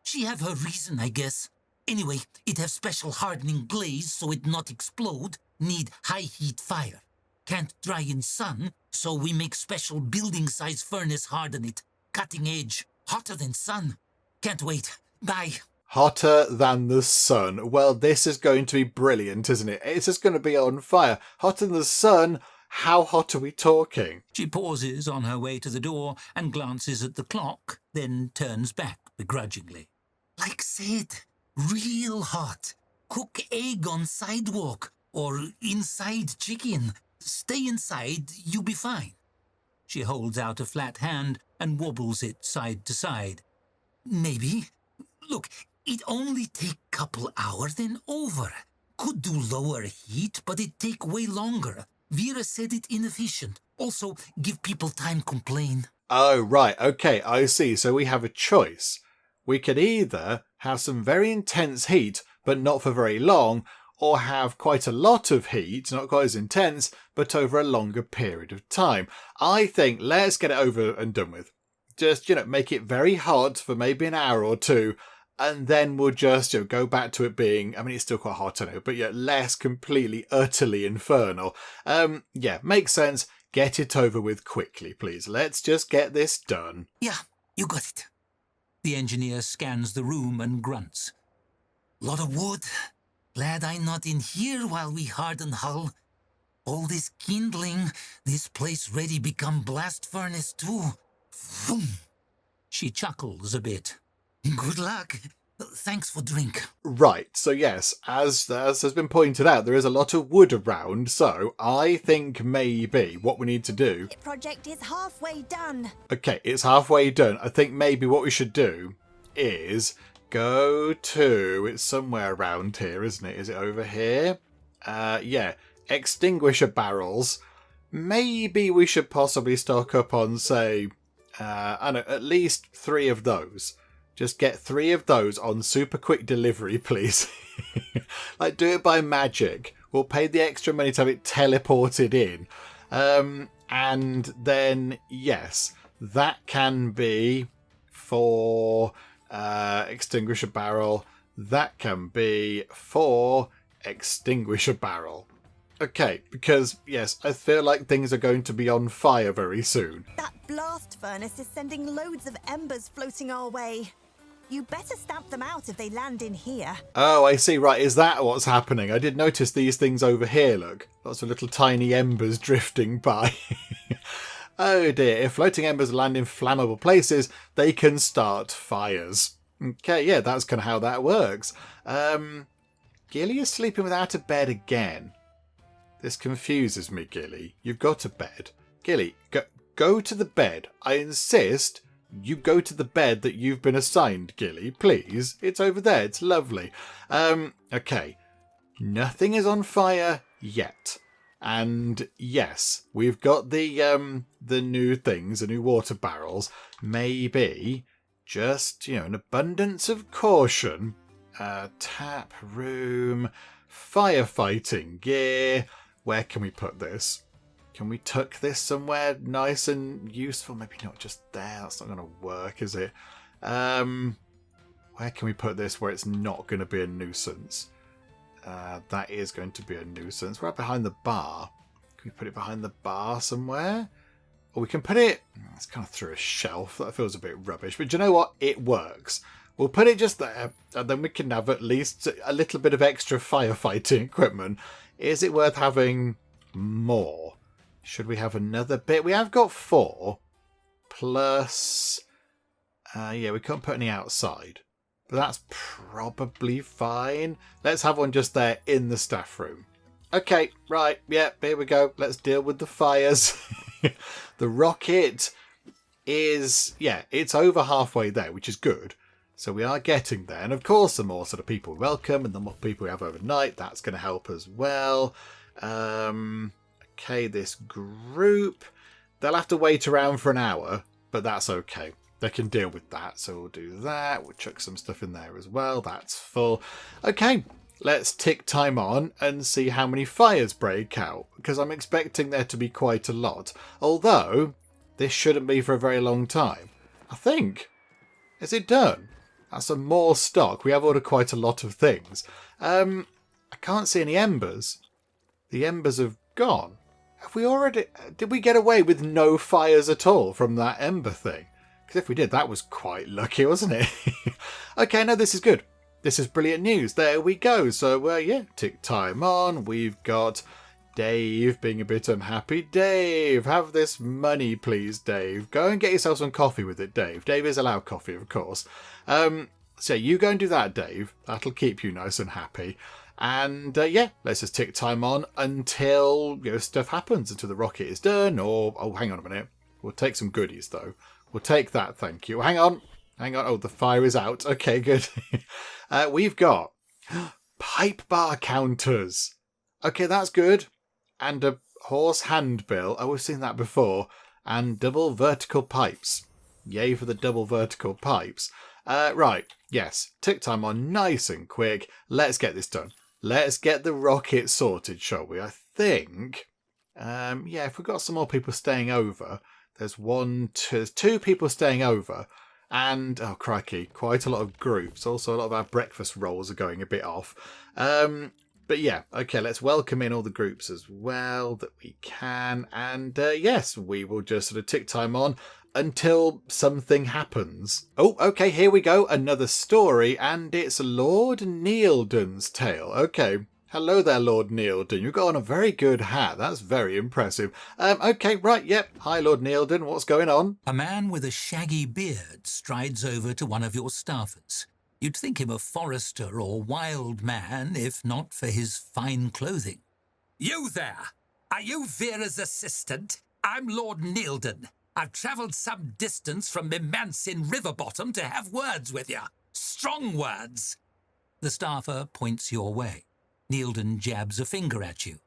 She have her reason, I guess. Anyway, it have special hardening glaze so it not explode, need high heat fire. Can't dry in sun, so we make special building size furnace harden it. Cutting edge, hotter than sun. Can't wait. Bye. Hotter than the sun. Well, this is going to be brilliant, isn't it? It's just going to be on fire. Hotter than the sun? How hot are we talking? She pauses on her way to the door and glances at the clock, then turns back begrudgingly. Like said, real hot. Cook egg on sidewalk or inside chicken. Stay inside, you be fine. She holds out a flat hand and wobbles it side to side. Maybe. Look, it only take couple hours, then over. Could do lower heat, but it take way longer. Vera said it inefficient. Also, give people time complain. Oh, right. Okay, I see. So we have a choice. We could either have some very intense heat, but not for very long, or have quite a lot of heat, not quite as intense, but over a longer period of time. I think let's get it over and done with. Just, make it very hot for maybe an hour or two, and then we'll just go back to it being, I mean, it's still quite hot, I know, but less completely, utterly infernal. Makes sense. Get it over with quickly, please. Let's just get this done. Yeah, you got it. The engineer scans the room and grunts. Lot of wood. Glad I'm not in here while we harden hull. All this kindling, this place ready become blast furnace too. Vroom. She chuckles a bit. Good luck. Thanks for drink. Right, so yes, as has been pointed out, there is a lot of wood around, so I think maybe what we need to do... The project is halfway done. Okay, it's halfway done. I think maybe what we should do is go to... It's somewhere around here, isn't it? Is it over here? Extinguisher barrels. Maybe we should possibly stock up on, say, I don't know, at least 3 of those. Just get 3 of those on super quick delivery, please. Like, do it by magic. We'll pay the extra money to have it teleported in. And then, yes, that can be for extinguisher barrel. That can be for extinguisher barrel. Okay, because, yes, I feel like things are going to be on fire very soon. That blast furnace is sending loads of embers floating our way. You better stamp them out if they land in here. Oh, I see. Right, is that what's happening? I did notice these things over here, look. Lots of little tiny embers drifting by. Oh dear, if floating embers land in flammable places, they can start fires. Okay, yeah, that's kind of how that works. Gilly is sleeping without a bed again. This confuses me, Gilly. You've got a bed. Gilly, go to the bed. I insist you go to the bed that you've been assigned, Gilly. Please. It's over there. It's lovely. Okay. Nothing is on fire yet. And yes, we've got the new things, the new water barrels. Maybe just, an abundance of caution. Tap room, firefighting gear. Where can we put this? Can we tuck this somewhere nice and useful? Maybe not just there. That's not going to work, is it? Where can we put this where it's not going to be a nuisance? That is going to be a nuisance. Right behind the bar. Can we put it behind the bar somewhere? Or we can put it... It's kind of through a shelf. That feels a bit rubbish. But do you know what? It works. We'll put it just there. And then we can have at least a little bit of extra firefighting equipment. Is it worth having more? Should we have another bit? We have got 4. Plus... we can't put any outside. But that's probably fine. Let's have one just there in the staff room. Okay, right. Yeah, here we go. Let's deal with the fires. The rocket is... Yeah, it's over halfway there, which is good. So we are getting there. And of course, the more sort of people we welcome and the more people we have overnight, that's going to help as well. Okay, this group, they'll have to wait around for an hour, but that's okay. They can deal with that. So we'll do that. We'll chuck some stuff in there as well. That's full. Okay, let's tick time on and see how many fires break out, because I'm expecting there to be quite a lot. Although, this shouldn't be for a very long time. I think. Is it done? That's some more stock. We have ordered quite a lot of things. I can't see any embers. The embers have gone. Have we already... Did we get away with no fires at all from that ember thing? Because if we did, that was quite lucky, wasn't it? Okay, no, this is good. This is brilliant news. There we go. So, tick time on. We've got Dave being a bit unhappy. Dave, have this money, please, Dave. Go and get yourself some coffee with it, Dave. Dave is allowed coffee, of course. So you go and do that, Dave. That'll keep you nice and happy. And, let's just tick time on until, stuff happens, until the rocket is done, or... Oh, hang on a minute. We'll take some goodies, though. We'll take that, thank you. Hang on. Hang on. Oh, the fire is out. Okay, good. We've got pipe bar counters. Okay, that's good. And a horse handbill. Oh, we've seen that before. And double vertical pipes. Yay for the double vertical pipes. Right, yes. Tick time on nice and quick. Let's get this done. Let's get the rocket sorted, shall we? I think... yeah, if we've got some more people staying over... There's two people staying over. And, oh crikey, quite a lot of groups. Also, a lot of our breakfast rolls are going a bit off. But yeah, okay, let's welcome in all the groups as well that we can. And yes, we will just sort of tick time on until something happens. Oh, okay, here we go. Another story, and it's Lord Neilden's tale. Okay. Hello there, Lord Neilden. You've got on a very good hat. That's very impressive. Okay, right, yep. Hi, Lord Neilden. What's going on? A man with a shaggy beard strides over to one of your staffers. You'd think him a forester or wild man, if not for his fine clothing. You there! Are you Vera's assistant? I'm Lord Neilden. I've travelled some distance from me manse in Riverbottom to have words with you. Strong words. The staffer points your way. Neilden jabs a finger at you.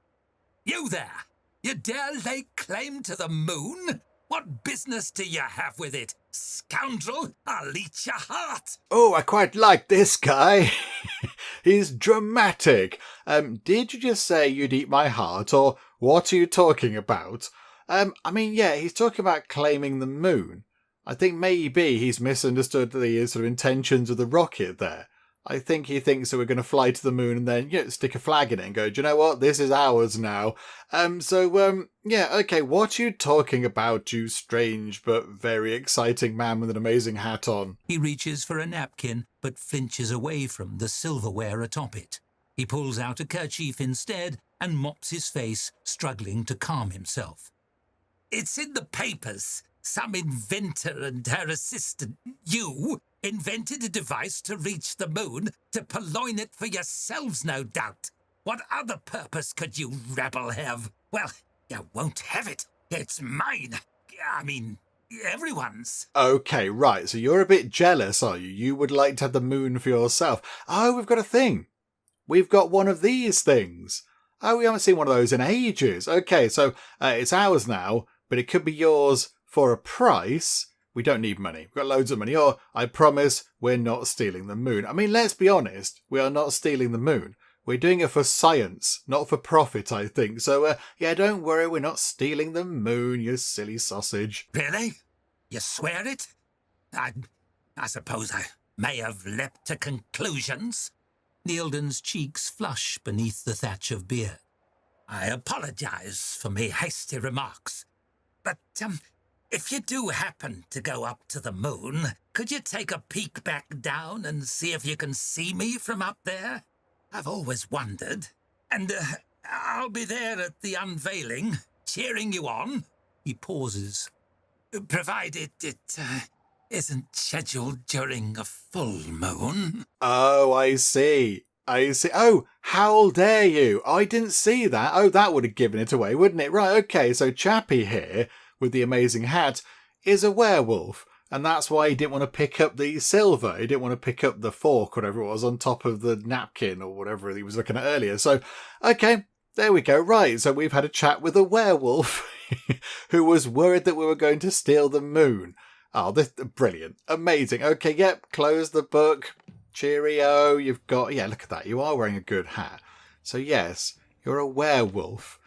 You there! You dare lay claim to the moon? What business do you have with it? Scoundrel, I'll eat your heart! Oh, I quite like this guy. He's dramatic. Did you just say you'd eat my heart, or what are you talking about? I mean, yeah, he's talking about claiming the moon. I think maybe he's misunderstood the sort of intentions of the rocket there. I think he thinks that we're going to fly to the moon and then stick a flag in it and go, do you know what? This is ours now. Yeah, okay, what are you talking about, you strange but very exciting man with an amazing hat on? He reaches for a napkin, but flinches away from the silverware atop it. He pulls out a kerchief instead and mops his face, struggling to calm himself. It's in the papers. Some inventor and her assistant, you, invented a device to reach the moon, to purloin it for yourselves, no doubt. What other purpose could you rabble have? Well, you won't have it. It's mine. I mean, everyone's. Okay, right, so you're a bit jealous, are you? You would like to have the moon for yourself. Oh, we've got a thing. We've got one of these things. Oh, we haven't seen one of those in ages. Okay, so it's ours now, but it could be yours for a price. We don't need money. We've got loads of money. Or, I promise, we're not stealing the moon. I mean, let's be honest. We are not stealing the moon. We're doing it for science, not for profit, I think. So, yeah, don't worry. We're not stealing the moon, you silly sausage. Really? You swear it? I suppose I may have leapt to conclusions. Neilden's cheeks flush beneath the thatch of beard. I apologise for me hasty remarks. But, if you do happen to go up to the moon, could you take a peek back down and see if you can see me from up there? I've always wondered. And I'll be there at the unveiling, cheering you on. He pauses. Provided it isn't scheduled during a full moon. Oh, I see. Oh, how dare you? I didn't see that. Oh, that would have given it away, wouldn't it? Right, okay, so Chappie here, with the amazing hat, is a werewolf. And that's why he didn't want to pick up the silver. He didn't want to pick up the fork, whatever it was, on top of the napkin or whatever he was looking at earlier. So, okay, there we go. Right, so we've had a chat with a werewolf who was worried that we were going to steal the moon. Oh, this brilliant. Amazing. Okay, yep, close the book. Cheerio. You've got... Yeah, look at that. You are wearing a good hat. So, yes, you're a werewolf.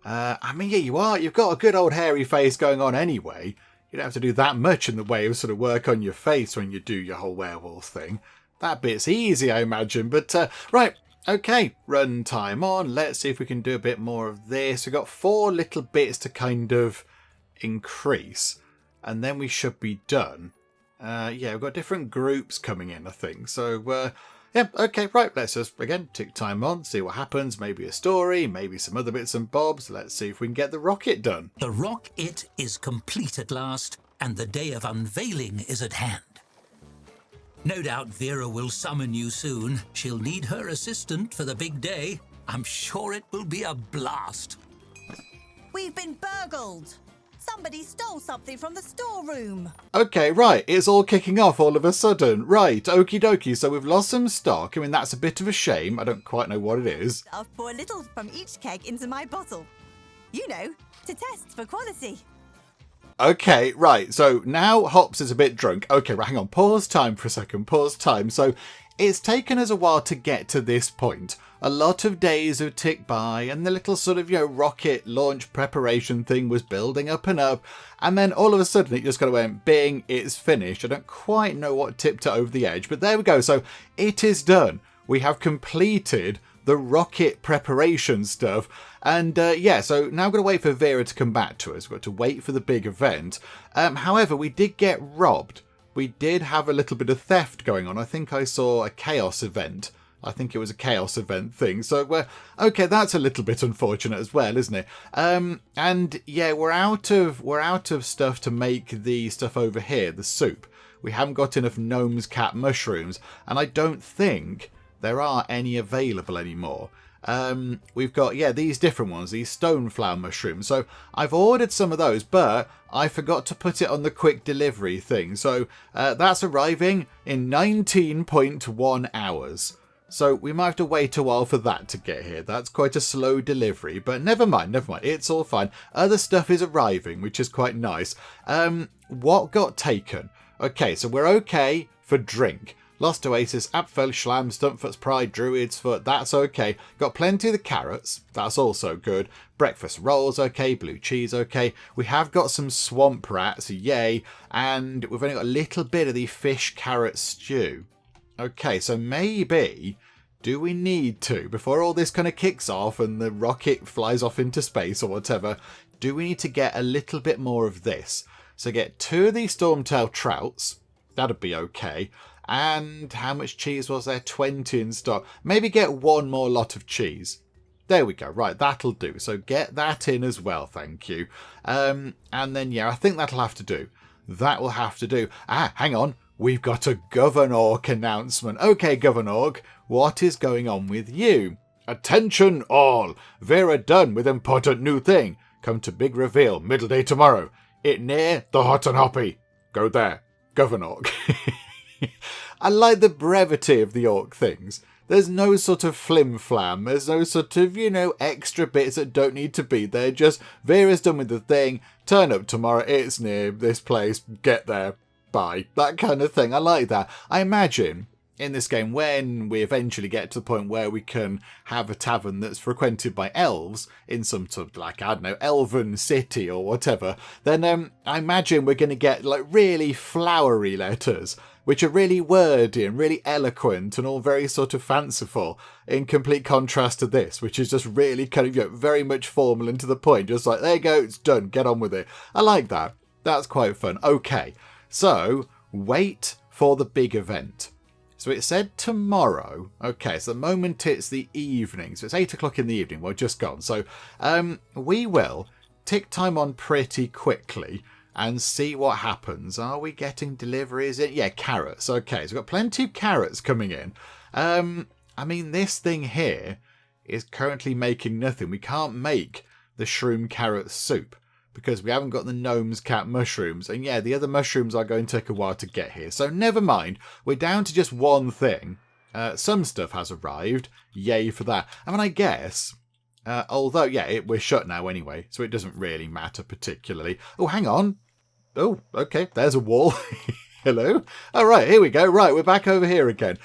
I mean, yeah, you are. You've got a good old hairy face going on anyway. You don't have to do that much in the way of sort of work on your face when you do your whole werewolf thing. That bit's easy, I imagine. But, right, okay, run time on. Let's see if we can do a bit more of this. We've got 4 little bits to kind of increase, and then we should be done. Yeah, we've got different groups coming in, I think. So, yeah, okay, right, let's just, again, tick time on, see what happens. Maybe a story, maybe some other bits and bobs. Let's see if we can get the rocket done. The rocket is complete at last, and the day of unveiling is at hand. No doubt Vera will summon you soon. She'll need her assistant for the big day. I'm sure it will be a blast. We've been burgled. Somebody stole something from the storeroom. Okay, right, it's all kicking off all of a sudden. Right, okie dokie, so we've lost some stock. I mean, that's a bit of a shame. I don't quite know what it is. I'll pour a little from each keg into my bottle. You know, to test for quality. Okay, right, so now Hops is a bit drunk. Okay, right, hang on, pause time for a second, pause time. So it's taken us a while to get to this point. A lot of days have ticked by and the little sort of, rocket launch preparation thing was building up and up. And then all of a sudden it just kind of went, bing, it's finished. I don't quite know what tipped it over the edge, but there we go. So it is done. We have completed the rocket preparation stuff. And so now I've got to wait for Vera to come back to us. We've got to wait for the big event. However, we did get robbed. We did have a little bit of theft going on. I think I saw a chaos event. I think it was a chaos event thing. So, okay, that's a little bit unfortunate as well, isn't it? And yeah, we're out of stuff to make the stuff over here, the soup. We haven't got enough gnomes cat mushrooms, and I don't think there are any available anymore. We've got, these different ones, these stoneflower mushrooms. So I've ordered some of those, but I forgot to put it on the quick delivery thing. So that's arriving in 19.1 hours. So we might have to wait a while for that to get here. That's quite a slow delivery, but never mind. It's all fine. Other stuff is arriving, which is quite nice. What got taken? Okay, so we're okay for drink. Lost Oasis, Apfel, Schlam, Stumpfoot's Pride, Druid's Foot, that's okay. Got plenty of the carrots, that's also good. Breakfast rolls, okay. Blue cheese, okay. We have got some swamp rats, yay. And we've only got a little bit of the fish carrot stew. Okay, so maybe, do we need to, before all this kind of kicks off and the rocket flies off into space or whatever, do we need to get a little bit more of this? So get 2 of these Stormtail Trouts, that'd be okay. And how much cheese was there? 20 in stock. Maybe get 1 more lot of cheese. There we go. Right, that'll do. So get that in as well, thank you. And then, I think that'll have to do. That will have to do. Hang on. We've got a Gugamush announcement. Okay, Gugamush, what is going on with you? Attention all! Vera done with important new thing. Come to big reveal, middle day tomorrow. It near the Hot and Hoppy. Go there. Gugamush. I like the brevity of the orc things. There's no sort of flim-flam. There's no sort of, extra bits that don't need to be there. Just, Vera's done with the thing. Turn up tomorrow. It's near this place. Get there. Bye. That kind of thing. I like that. I imagine in this game, when we eventually get to the point where we can have a tavern that's frequented by elves in some sort of, elven city or whatever, then I imagine we're going to get really flowery letters, which are really wordy and really eloquent and all very sort of fanciful, in complete contrast to this, which is just really kind of very much formal and to the point. Just like, there you go, it's done, get on with it. I like that. That's quite fun. Okay, so wait for the big event. So it said tomorrow. Okay, so the moment it's the evening. So it's 8 o'clock in the evening. Well, just gone. So we will tick time on pretty quickly and see what happens. Are we getting deliveries in? Yeah, carrots. Okay, so we've got plenty of carrots coming in. I mean, this thing here is currently making nothing. We can't make the shroom carrot soup because we haven't got the gnomes cat mushrooms. And yeah, the other mushrooms are going to take a while to get here. So never mind. We're down to just one thing. Some stuff has arrived. Yay for that. I mean, I guess, although, we're shut now anyway, so it doesn't really matter particularly. Oh, hang on. Oh, okay. There's a wall. Hello. All right, here we go. Right, we're back over here again.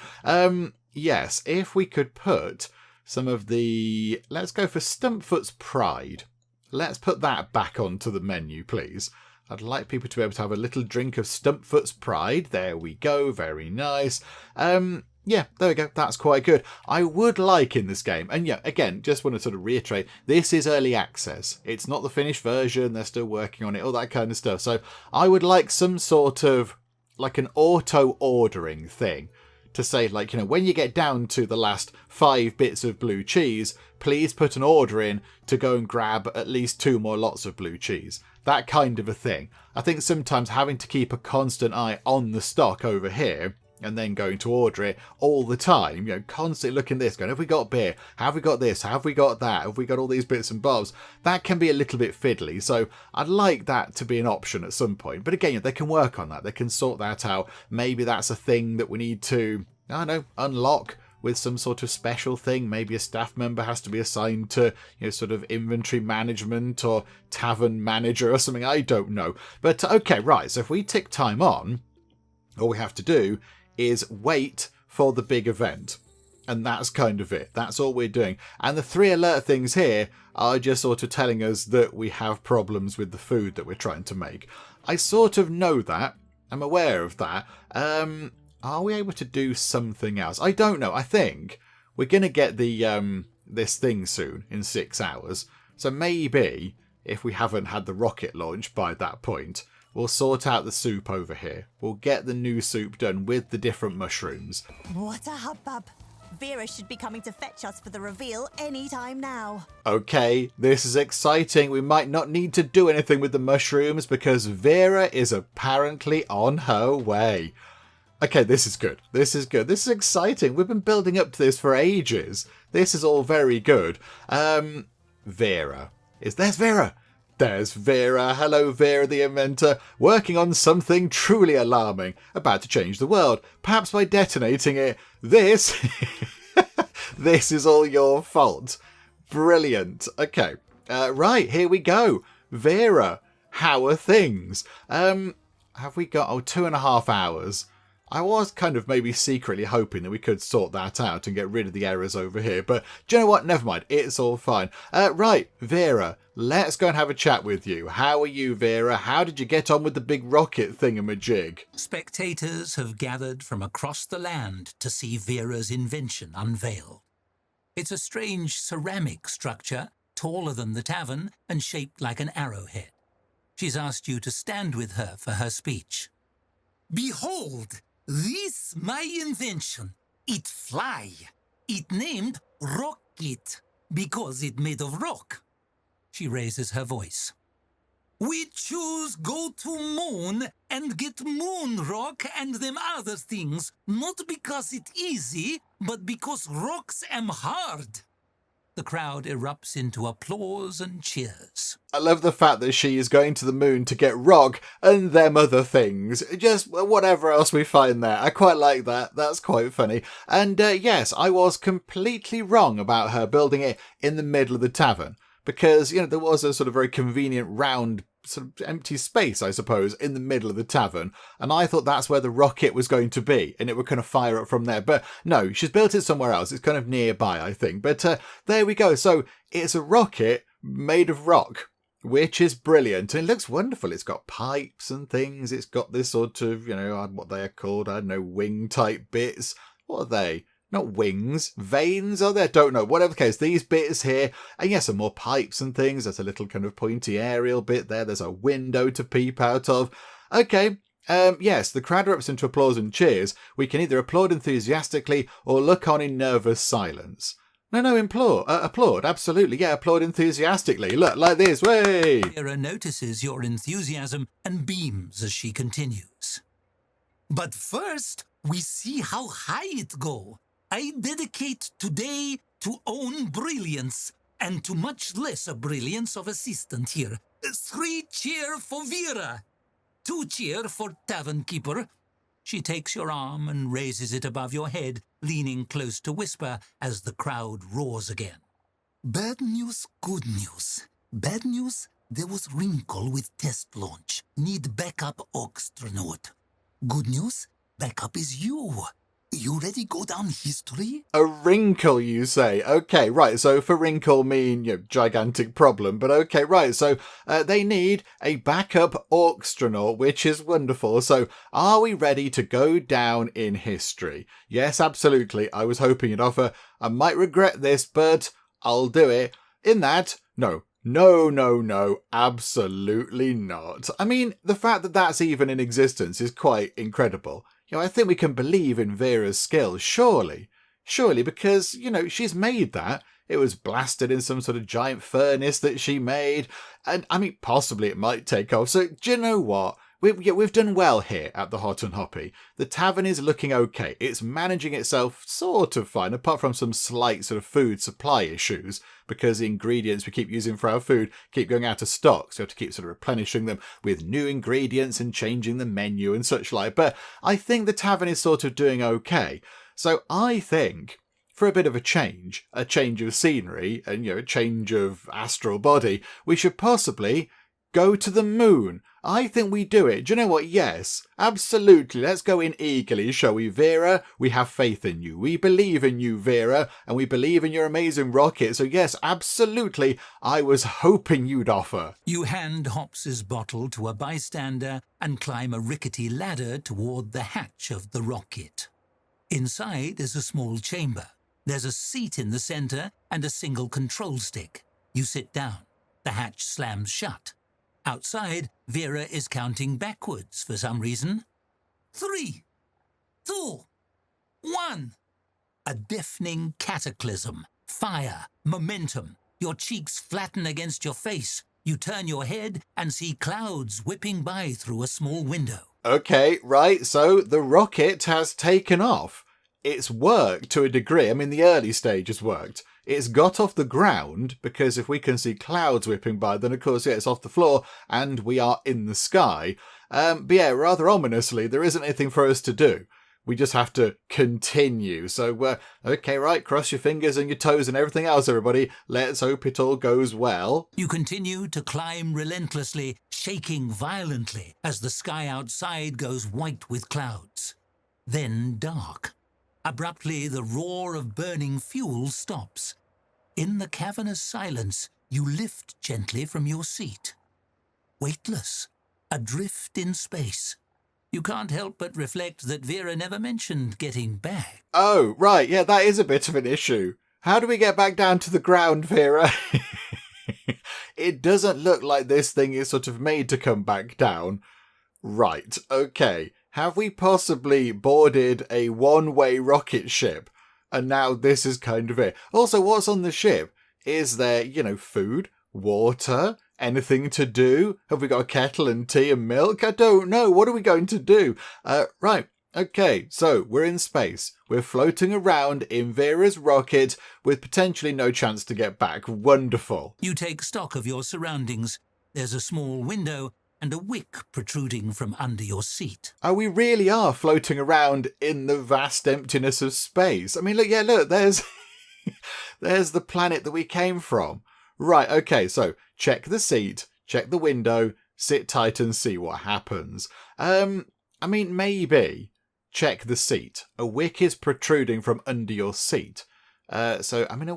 Yes, if we could put some of the... Let's go for Stumpfoot's Pride. Let's put that back onto the menu, please. I'd like people to be able to have a little drink of Stumpfoot's Pride. There we go. Very nice. Yeah, there we go. That's quite good. I would like in this game, and again, just want to sort of reiterate, this is early access. It's not the finished version. They're still working on it, all that kind of stuff. So I would like some sort of, an auto-ordering thing to say, when you get down to the last 5 bits of blue cheese, please put an order in to go and grab at least 2 more lots of blue cheese. That kind of a thing. I think sometimes having to keep a constant eye on the stock over here and then going to order it all the time, you know, constantly looking at this, going, have we got beer? Have we got this? Have we got that? Have we got all these bits and bobs? That can be a little bit fiddly, so I'd like that to be an option at some point. But again, they can work on that. They can sort that out. Maybe that's a thing that we need to, I don't know, unlock with some sort of special thing. Maybe a staff member has to be assigned to, you know, sort of inventory management or tavern manager or something. I don't know. But okay, right. So if we tick time on, all we have to do is wait for the big event. And that's kind of it. That's all we're doing. And the 3 alert things here are just sort of telling us that we have problems with the food that we're trying to make. I sort of know that. I'm aware of that. Are we able to do something else? I don't know. I think we're going to get the this thing soon in 6 hours. So maybe if we haven't had the rocket launch by that point, we'll sort out the soup over here. We'll get the new soup done with the different mushrooms. What a hubbub. Vera should be coming to fetch us for the reveal any time now. Okay, this is exciting. We might not need to do anything with the mushrooms because Vera is apparently on her way. Okay, this is good. This is good. This is exciting. We've been building up to this for ages. This is all very good. Vera. There's Vera. There's Vera. Hello, Vera the inventor, working on something truly alarming, about to change the world, perhaps by detonating it. This is all your fault. Brilliant. Okay. Right, here we go. Vera, how are things? Have we got 2.5 hours? I was kind of maybe secretly hoping that we could sort that out and get rid of the errors over here. But do you know what? Never mind. It's all fine. Right, Vera, let's go and have a chat with you. How are you, Vera? How did you get on with the big rocket thingamajig? Spectators have gathered from across the land to see Vera's invention unveiled. It's a strange ceramic structure, taller than the tavern and shaped like an arrowhead. She's asked you to stand with her for her speech. Behold! This my invention. It fly. It named Rocket because it made of rock. She raises her voice. We choose go to moon and get moon rock and them other things, not because it easy, but because rocks am hard. The crowd erupts into applause and cheers. I love the fact that she is going to the moon to get rock and them other things. Just whatever else we find there. I quite like that. That's quite funny. And yes, I was completely wrong about her building it in the middle of the tavern. Because, you know, there was a sort of very convenient round sort of empty space, I suppose, in the middle of the tavern. And I thought that's where the rocket was going to be. And it would kind of fire up from there. But no, she's built it somewhere else. It's kind of nearby, I think. But there we go. So it's a rocket made of rock, which is brilliant. And it looks wonderful. It's got pipes and things. It's got this sort of, you know, what they are called, I don't know, wing type bits. What are they? Not wings, veins are there? Don't know. Whatever the case, these bits here, and yes, some more pipes and things. There's a little kind of pointy aerial bit there. There's a window to peep out of. Okay, yes, the crowd erupts into applause and cheers. We can either applaud enthusiastically or look on in nervous silence. No, applaud, absolutely. Yeah, applaud enthusiastically. Look, like this, way! Vera notices your enthusiasm and beams as she continues. But first, we see how high it go. I dedicate today to own brilliance, and to much lesser brilliance of assistant here. 3 cheer for Vera. 2 cheer for Tavern Keeper. She takes your arm and raises it above your head, leaning close to whisper as the crowd roars again. Bad news, good news. Bad news, there was wrinkle with test launch. Need backup astronaut. Good news, backup is you. You ready go down history? A wrinkle, you say? Okay, right. So for wrinkle mean, you know, gigantic problem. But okay, right. So they need a backup astronaut, which is wonderful. So are we ready to go down in history? Yes, absolutely. I was hoping you'd offer. I might regret this, but I'll do it. In that, no, absolutely not. I mean, the fact that that's even in existence is quite incredible. You know, I think we can believe in Vera's skills, surely. Surely, because, you know, she's made that. It was blasted in some sort of giant furnace that she made. And, I mean, possibly it might take off. So, do you know what? we've done well here at the Hot and Hoppy. The tavern is looking okay. It's managing itself sort of fine, apart from some slight sort of food supply issues, because the ingredients we keep using for our food keep going out of stock, so we have to keep sort of replenishing them with new ingredients and changing the menu and such like. But I think the tavern is sort of doing okay. So I think, for a bit of a change of scenery, and a change of astral body, we should possibly go to the moon. I think we do it. Do you know what? Yes, absolutely. Let's go in eagerly, shall we, Vera? We have faith in you. We believe in you, Vera, and we believe in your amazing rocket. So yes, absolutely. I was hoping you'd offer. You hand Hops's bottle to a bystander and climb a rickety ladder toward the hatch of the rocket. Inside is a small chamber. There's a seat in the center and a single control stick. You sit down. The hatch slams shut. Outside, Vera is counting backwards for some reason. 3, 2, 1. A deafening cataclysm. Fire. Momentum. Your cheeks flatten against your face. You turn your head and see clouds whipping by through a small window. Okay, right, so the rocket has taken off. It's worked to a degree. I mean, the early stages worked. It's got off the ground, because if we can see clouds whipping by, then of course, yeah, it's off the floor and we are in the sky. But yeah, rather ominously, there isn't anything for us to do. We just have to continue. So, okay, right, cross your fingers and your toes and everything else, everybody. Let's hope it all goes well. You continue to climb relentlessly, shaking violently as the sky outside goes white with clouds. Then dark. Abruptly, the roar of burning fuel stops. In the cavernous silence, you lift gently from your seat. Weightless, adrift in space. You can't help but reflect that Vera never mentioned getting back. Oh, right, yeah, that is a bit of an issue. How do we get back down to the ground, Vera? It doesn't look like this thing is sort of made to come back down. Right, okay. Have we possibly boarded a one-way rocket ship? And now this is kind of it. Also, what's on the ship? Is there, food, water, anything to do? Have we got a kettle and tea and milk? I don't know. What are we going to do? Right. Okay, so we're in space. We're floating around in Vera's rocket with potentially no chance to get back. Wonderful. You take stock of your surroundings. There's a small window and a wick protruding from under your seat. Oh, we really are floating around in the vast emptiness of space. I mean, look, there's there's the planet that we came from. Right, okay, so check the seat, check the window, sit tight and see what happens. Maybe check the seat. A wick is protruding from under your seat. A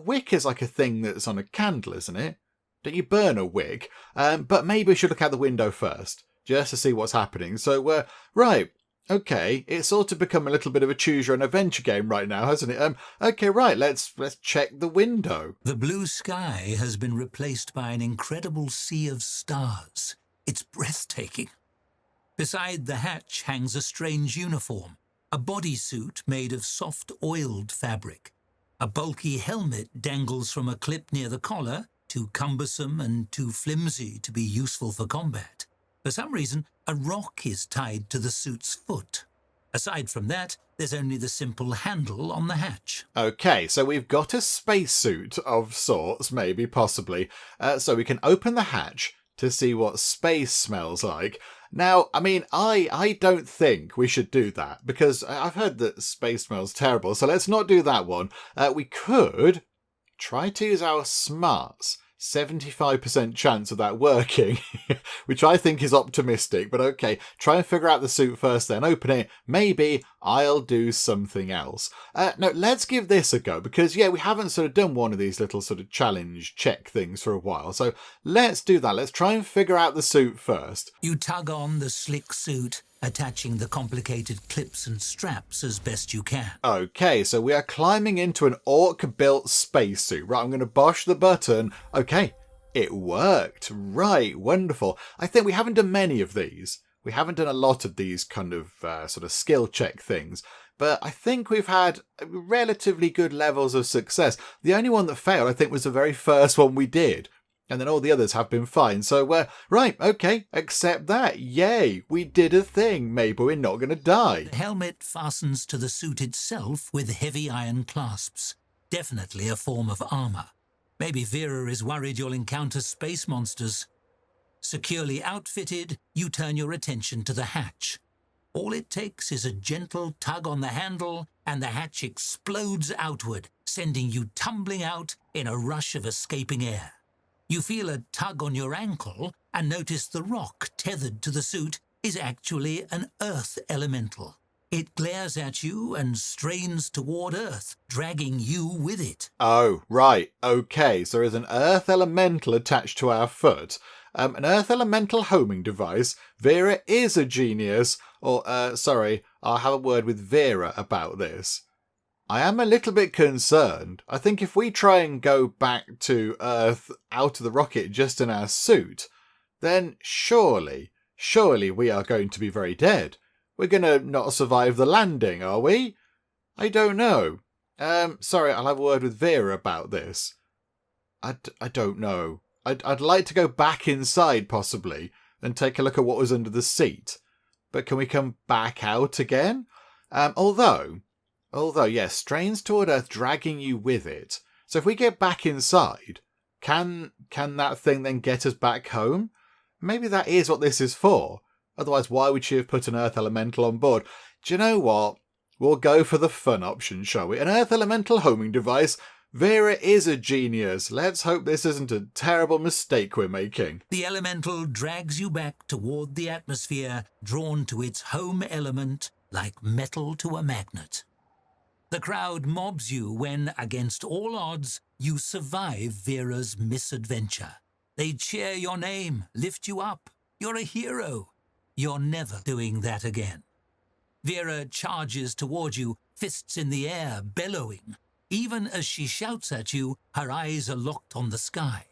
wick is like a thing that's on a candle, isn't it? Don't you burn a wick? But maybe we should look out the window first, just to see what's happening. So, right, okay, it's sort of become a little bit of a choose your own adventure game right now, hasn't it? Okay, right, let's check the window. The blue sky has been replaced by an incredible sea of stars. It's breathtaking. Beside the hatch hangs a strange uniform, a bodysuit made of soft oiled fabric. A bulky helmet dangles from a clip near the collar, too cumbersome and too flimsy to be useful for combat. For some reason, a rock is tied to the suit's foot. Aside from that, there's only the simple handle on the hatch. Okay, so we've got a spacesuit of sorts, maybe, possibly. So we can open the hatch to see what space smells like. Now, I don't think we should do that, because I've heard that space smells terrible, so let's not do that one. We could try to use our smarts. 75% chance of that working, which I think is optimistic, but okay, try and figure out the suit first, then open it. Maybe I'll do something else. No, let's give this a go, because yeah, we haven't sort of done one of these little sort of challenge check things for a while, so let's do that. Let's try and figure out the suit first. You tug on the slick suit, attaching the complicated clips and straps as best you can. Okay, so we are climbing into an orc-built spacesuit. Right, I'm going to bosh the button. Okay, it worked. Right, wonderful. I think we haven't done many of these. We haven't done a lot of these kind of sort of skill check things, but I think we've had relatively good levels of success. The only one that failed, I think, was the very first one we did. And then all the others have been fine. So, right, okay, accept that. Yay, we did a thing. Maybe we're not going to die. The helmet fastens to the suit itself with heavy iron clasps. Definitely a form of armor. Maybe Vera is worried you'll encounter space monsters. Securely outfitted, you turn your attention to the hatch. All it takes is a gentle tug on the handle, and the hatch explodes outward, sending you tumbling out in a rush of escaping air. You feel a tug on your ankle and notice the rock tethered to the suit is actually an earth elemental. It glares at you and strains toward Earth, dragging you with it. Oh, right. Okay, so there's an earth elemental attached to our foot. An earth elemental homing device. Vera is a genius. Or, sorry, I'll have a word with Vera about this. I am a little bit concerned. I think if we try and go back to Earth out of the rocket just in our suit, then surely we are going to be very dead. We're going to not survive the landing, are we? I don't know. Sorry, I'll have a word with Vera about this. I don't know. I'd like to go back inside, possibly, and take a look at what was under the seat. But can we come back out again? Although, yes, strains toward Earth dragging you with it. So if we get back inside, can that thing then get us back home? Maybe that is what this is for. Otherwise, why would she have put an Earth Elemental on board? Do you know what? We'll go for the fun option, shall we? An Earth Elemental homing device. Vera is a genius. Let's hope this isn't a terrible mistake we're making. The elemental drags you back toward the atmosphere, drawn to its home element like metal to a magnet. The crowd mobs you when, against all odds, you survive Vera's misadventure. They cheer your name, lift you up. You're a hero. You're never doing that again. Vera charges toward you, fists in the air, bellowing. Even as she shouts at you, her eyes are locked on the sky.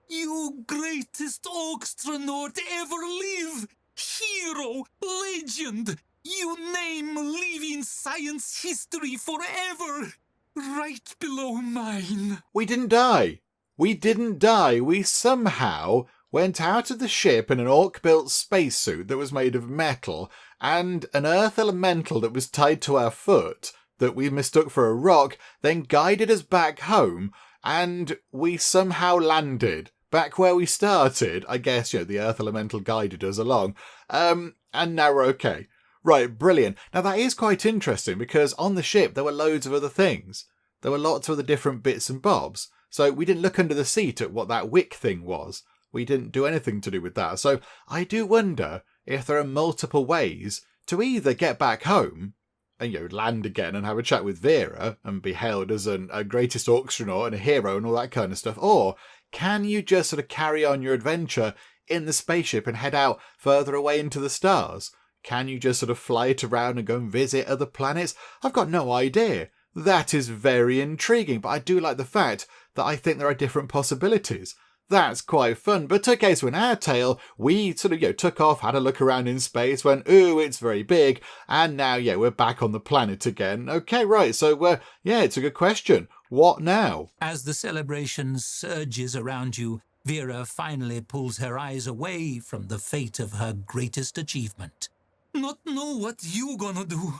You greatest orcstronaut ever live! Hero! Legend! You name living science history forever! Right below mine. We didn't die. We somehow went out of the ship in an orc-built spacesuit that was made of metal, and an earth elemental that was tied to our foot that we mistook for a rock, then guided us back home, and we somehow landed back where we started. I guess, the earth elemental guided us along. And now we're okay. Right, brilliant. Now that is quite interesting, because on the ship there were loads of other things. There were lots of other different bits and bobs. So we didn't look under the seat at what that wick thing was. We didn't do anything to do with that. So I do wonder if there are multiple ways to either get back home and land again and have a chat with Vera and be hailed as a greatest orcstronaut and a hero and all that kind of stuff, or can you just sort of carry on your adventure in the spaceship and head out further away into the stars? Can you just sort of fly it around and go and visit other planets? I've got no idea. That is very intriguing, but I do like the fact that I think there are different possibilities. That's quite fun. But okay, so in our tale, we sort of, took off, had a look around in space, went, ooh, it's very big, and now, we're back on the planet again. Okay, right, so, it's a good question. What now? As the celebration surges around you, Vera finally pulls her eyes away from the fate of her greatest achievement. Not know what you gonna do,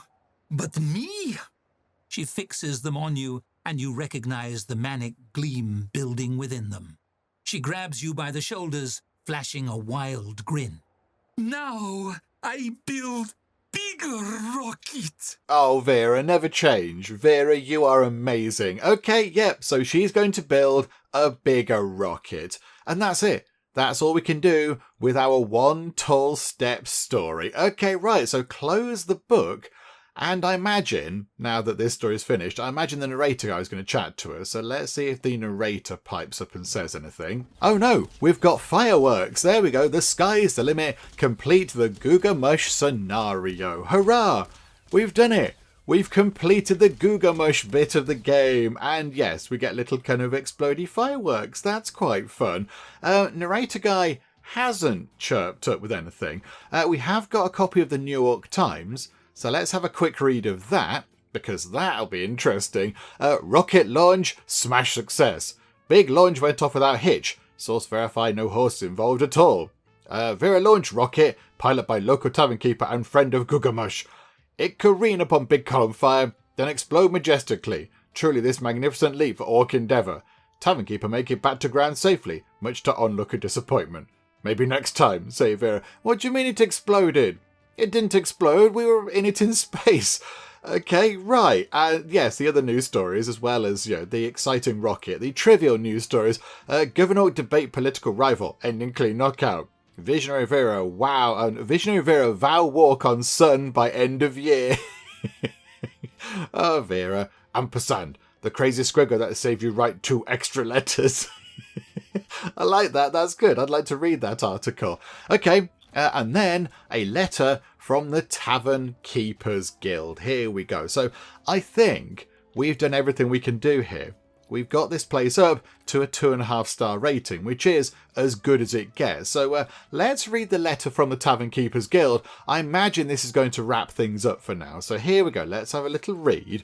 but me? She fixes them on you, and you recognize the manic gleam building within them. She grabs you by the shoulders, flashing a wild grin. Now I build bigger rocket. Oh, Vera, never change. Vera, you are amazing. Okay, yep, so she's going to build a bigger rocket. And that's it. That's all we can do with our one tall step story. Okay, right, so close the book. And I imagine, now that this story is finished, I imagine the narrator guy is going to chat to us. So let's see if the narrator pipes up and says anything. Oh no, we've got fireworks. There we go. The sky's the limit. Complete the Gugamush scenario. Hurrah! We've done it. We've completed the Gugamush bit of the game. And yes, we get little kind of explodey fireworks. That's quite fun. Narrator guy hasn't chirped up with anything. We have got a copy of the New York Times. So let's have a quick read of that, because that'll be interesting. Rocket launch, smash success. Big launch went off without hitch. Source verified, no horses involved at all. Vera launch rocket, pilot by local Tavern Keeper and friend of Gugamush. It careen upon big column fire, then explode majestically. Truly this magnificent leap for Orc endeavour. Tavern Keeper make it back to ground safely, much to onlooker disappointment. Maybe next time, say Vera. What do you mean it exploded? It didn't explode, we were in it in space. Okay, right. Yes, the other news stories, as well as, the exciting rocket, the trivial news stories. Governor debate political rival, ending clean knockout. Visionary Vera vow walk on sun by end of year. Oh, Vera. Ampersand, the crazy squiggle that saved you write 2 extra letters. I like that. That's good. I'd like to read that article. Okay. And then a letter from the Tavern Keepers Guild. Here we go. So I think we've done everything we can do here. We've got this place up to a 2.5-star rating, which is as good as it gets. So let's read the letter from the Tavern Keepers Guild. I imagine this is going to wrap things up for now. So here we go. Let's have a little read.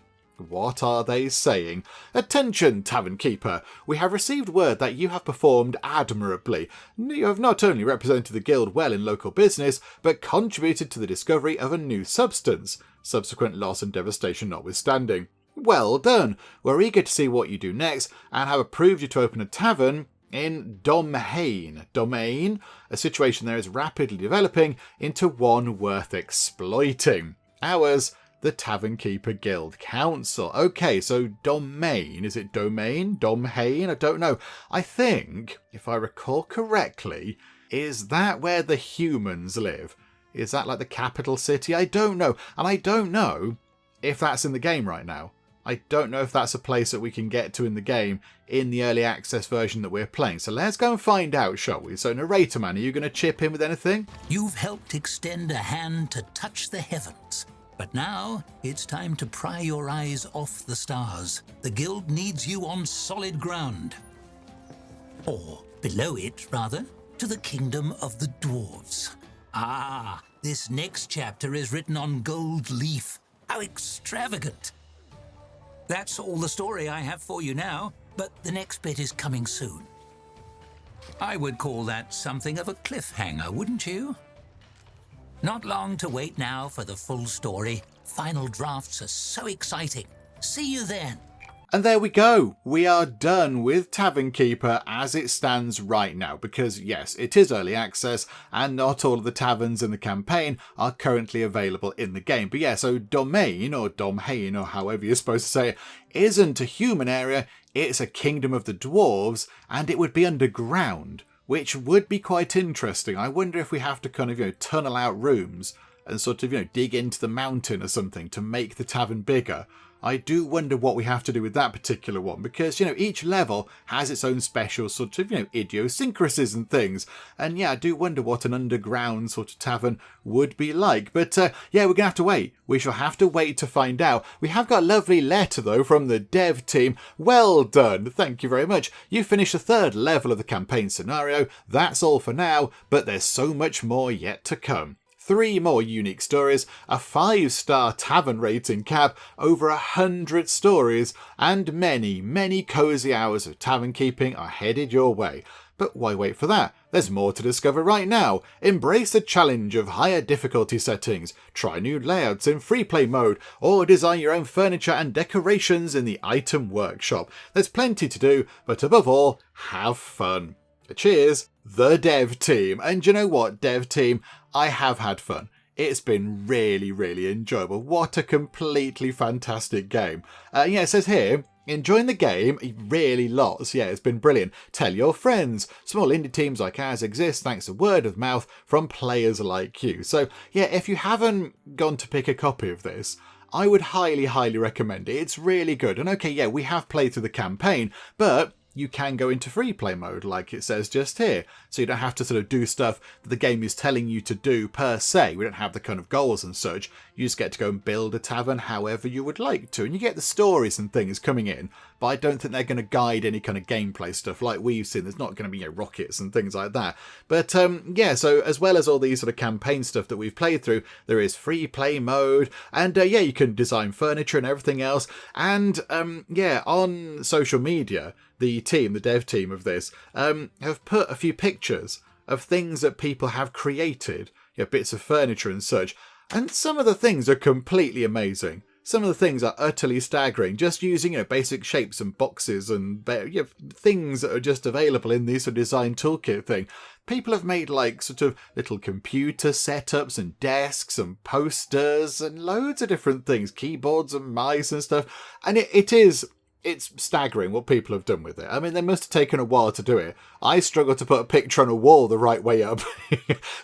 What are they saying? Attention, Tavern Keeper! We have received word that you have performed admirably. You have not only represented the guild well in local business, but contributed to the discovery of a new substance, subsequent loss and devastation notwithstanding. Well done! We're eager to see what you do next, and have approved you to open a tavern in Domain. A situation there is rapidly developing into one worth exploiting. Ours, the Tavern Keeper Guild Council. Okay, so Domain. Is it Domain? Domhain? I don't know. I think, if I recall correctly, is that where the humans live? Is that like the capital city? I don't know. And I don't know if that's in the game right now. I don't know if that's a place that we can get to in the game in the early access version that we're playing. So let's go and find out, shall we? So Narrator Man, are you going to chip in with anything? You've helped extend a hand to touch the heavens. But now, it's time to pry your eyes off the stars. The guild needs you on solid ground. Or below it, rather, to the kingdom of the dwarves. Ah, this next chapter is written on gold leaf. How extravagant! That's all the story I have for you now, but the next bit is coming soon. I would call that something of a cliffhanger, wouldn't you? Not long to wait now for the full story. Final drafts are so exciting. See you then. And there we go. We are done with Tavern Keeper as it stands right now. Because yes, it is early access and not all of the taverns in the campaign are currently available in the game. But yeah, so Domain or Domhain or however you're supposed to say it isn't a human area. It's a kingdom of the dwarves and it would be underground, which would be quite interesting. I wonder if we have to kind of, tunnel out rooms and sort of, dig into the mountain or something to make the tavern bigger. I do wonder what we have to do with that particular one because, each level has its own special sort of, idiosyncrasies and things. And yeah, I do wonder what an underground sort of tavern would be like. But yeah, we're going to have to wait. We shall have to wait to find out. We have got a lovely letter, though, from the dev team. Well done. Thank you very much. You finished the 3rd level of the campaign scenario. That's all for now, but there's so much more yet to come. 3 more unique stories, a 5-star tavern rating cap, over 100 stories, and many, many cosy hours of tavern keeping are headed your way. But why wait for that? There's more to discover right now. Embrace the challenge of higher difficulty settings, try new layouts in free play mode, or design your own furniture and decorations in the item workshop. There's plenty to do, but above all, have fun. Cheers, the dev team. And you know what, dev team? I have had fun. It's been really, really enjoyable. What a completely fantastic game. Yeah, it says here, enjoying the game, really lots. Yeah, it's been brilliant. Tell your friends. Small indie teams like ours exist thanks to word of mouth from players like you. So yeah, if you haven't gone to pick a copy of this, I would highly, highly recommend it. It's really good. And okay, yeah, we have played through the campaign, but you can go into free play mode like it says just here. So you don't have to sort of do stuff that the game is telling you to do per se. We don't have the kind of goals and such. You just get to go and build a tavern however you would like to. And you get the stories and things coming in. But I don't think they're going to guide any kind of gameplay stuff like we've seen. There's not going to be rockets and things like that. But yeah, so as well as all these sort of campaign stuff that we've played through, there is free play mode. And yeah, you can design furniture and everything else. And yeah, on social media, the dev team of this, have put a few pictures of things that people have created, bits of furniture and such. And some of the things are completely amazing. Some of the things are utterly staggering, just using basic shapes and boxes and things that are just available in this design toolkit thing. People have made sort of little computer setups and desks and posters and loads of different things, keyboards and mice and stuff. And it's staggering what people have done with it. I mean, they must have taken a while to do it. I struggle to put a picture on a wall the right way up,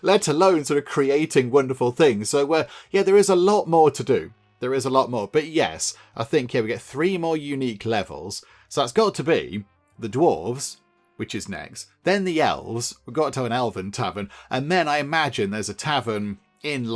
let alone sort of creating wonderful things. So, there is a lot more to do. There is a lot more. But yes, I think we get 3 more unique levels. So that's got to be the dwarves, which is next. Then the elves. We've got to have an elven tavern. And then I imagine there's a tavern in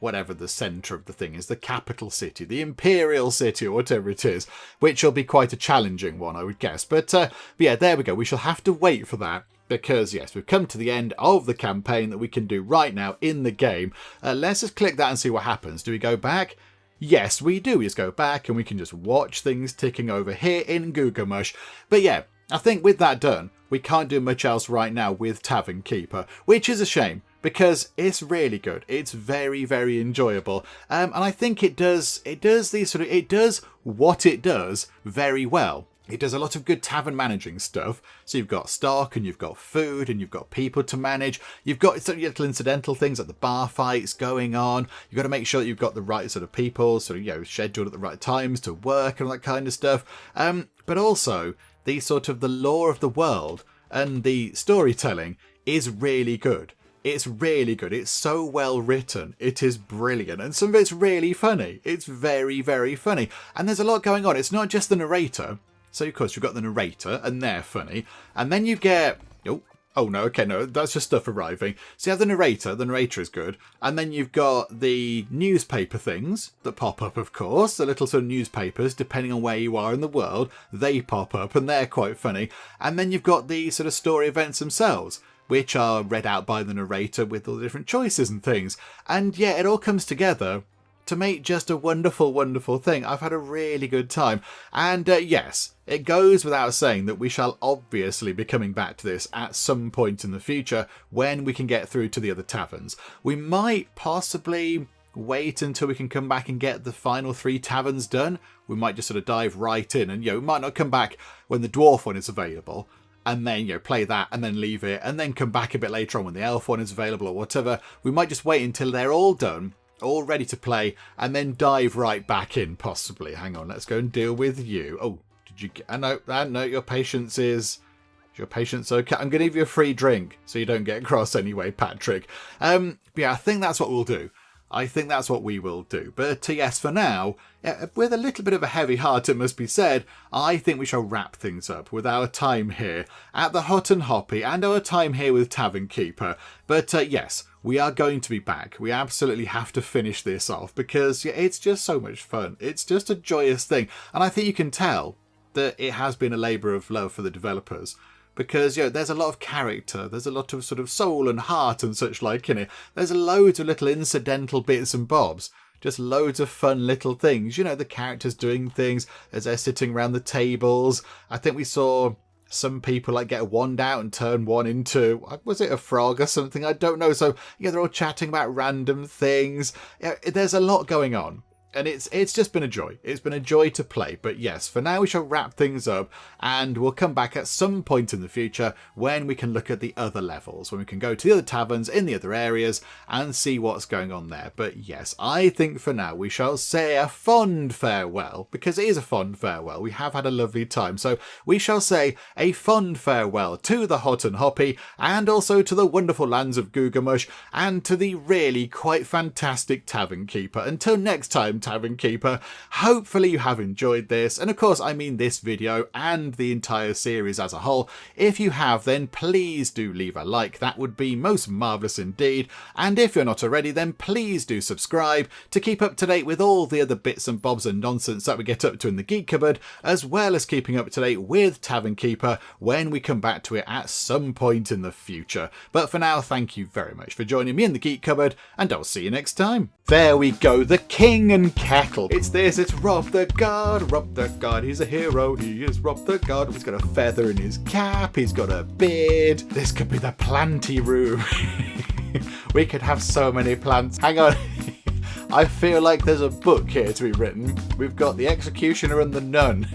whatever the centre of the thing is, the capital city, the imperial city or whatever it is, which will be quite a challenging one, I would guess. But yeah, there we go. We shall have to wait for that. Because, yes, we've come to the end of the campaign that we can do right now in the game. Let's just click that and see what happens. Do we go back? Yes, we do. We just go back and we can just watch things ticking over here in Gugamush. But yeah, I think with that done, we can't do much else right now with Tavern Keeper, which is a shame because it's really good. It's very, very enjoyable. And I think it does what it does very well. It does a lot of good tavern managing stuff. So you've got stock and you've got food and you've got people to manage. You've got some little incidental things like the bar fights going on. You've got to make sure that you've got the right sort of people, scheduled at the right times to work and all that kind of stuff. But also the lore of the world and the storytelling is really good. It's really good. It's so well written. It is brilliant. And some of it's really funny. It's very, very funny. And there's a lot going on. It's not just the narrator. So, of course, you've got the narrator, and they're funny. And then you get... Oh, no, okay, no, that's just stuff arriving. So you have the narrator is good. And then you've got the newspaper things that pop up, of course. The little sort of newspapers, depending on where you are in the world, they pop up, and they're quite funny. And then you've got the sort of story events themselves, which are read out by the narrator with all the different choices and things. And yeah, it all comes together to make just a wonderful, wonderful thing. I've had a really good time. And yes, it goes without saying that we shall obviously be coming back to this at some point in the future when we can get through to the other taverns. We might possibly wait until we can come back and get the final 3 taverns done. We might just sort of dive right in and, we might not come back when the dwarf one is available. And then, play that and then leave it and then come back a bit later on when the elf one is available or whatever. We might just wait until they're all done, all ready to play, and then dive right back in, possibly. Hang on, let's go and deal with you. Oh, did you get... No, your patience is... Is your patience okay? I'm going to give you a free drink, so you don't get cross anyway, Patrick. Yeah, I think that's what we'll do. I think that's what we will do. But yes, for now, with a little bit of a heavy heart, it must be said, I think we shall wrap things up with our time here at the Hot and Hoppy and our time here with Tavern Keeper. But yes, we are going to be back. We absolutely have to finish this off because it's just so much fun. It's just a joyous thing. And I think you can tell that it has been a labour of love for the developers. Because, there's a lot of character, there's a lot of sort of soul and heart and such like in it. There's loads of little incidental bits and bobs. Just loads of fun little things. The characters doing things as they're sitting around the tables. I think we saw some people get a wand out and turn one into, was it a frog or something? I don't know. So, they're all chatting about random things. There's a lot going on. And it's just been a joy. It's been a joy to play. But yes, for now we shall wrap things up and we'll come back at some point in the future when we can look at the other levels, when we can go to the other taverns in the other areas and see what's going on there. But yes, I think for now we shall say a fond farewell, because it is a fond farewell. We have had a lovely time. So we shall say a fond farewell to the Hot and Hoppy and also to the wonderful lands of Gugamush and to the really quite fantastic Tavern Keeper. Until next time, Tavern Keeper, hopefully you have enjoyed this, and of course I mean this video and the entire series as a whole. If you have, then please do leave a like, that would be most marvellous indeed, and if you're not already, then please do subscribe to keep up to date with all the other bits and bobs and nonsense that we get up to in the Geek Cupboard, as well as keeping up to date with Tavern Keeper when we come back to it at some point in the future. But for now, thank you very much for joining me in the Geek Cupboard, and I'll see you next time. There we go, the king and kettle. It's this, it's Rob the God. Rob the God, he's a hero. He is Rob the God. He's got a feather in his cap. He's got a beard. This could be the planty room. We could have so many plants. Hang on. I feel like there's a book here to be written. We've got the executioner and the nun.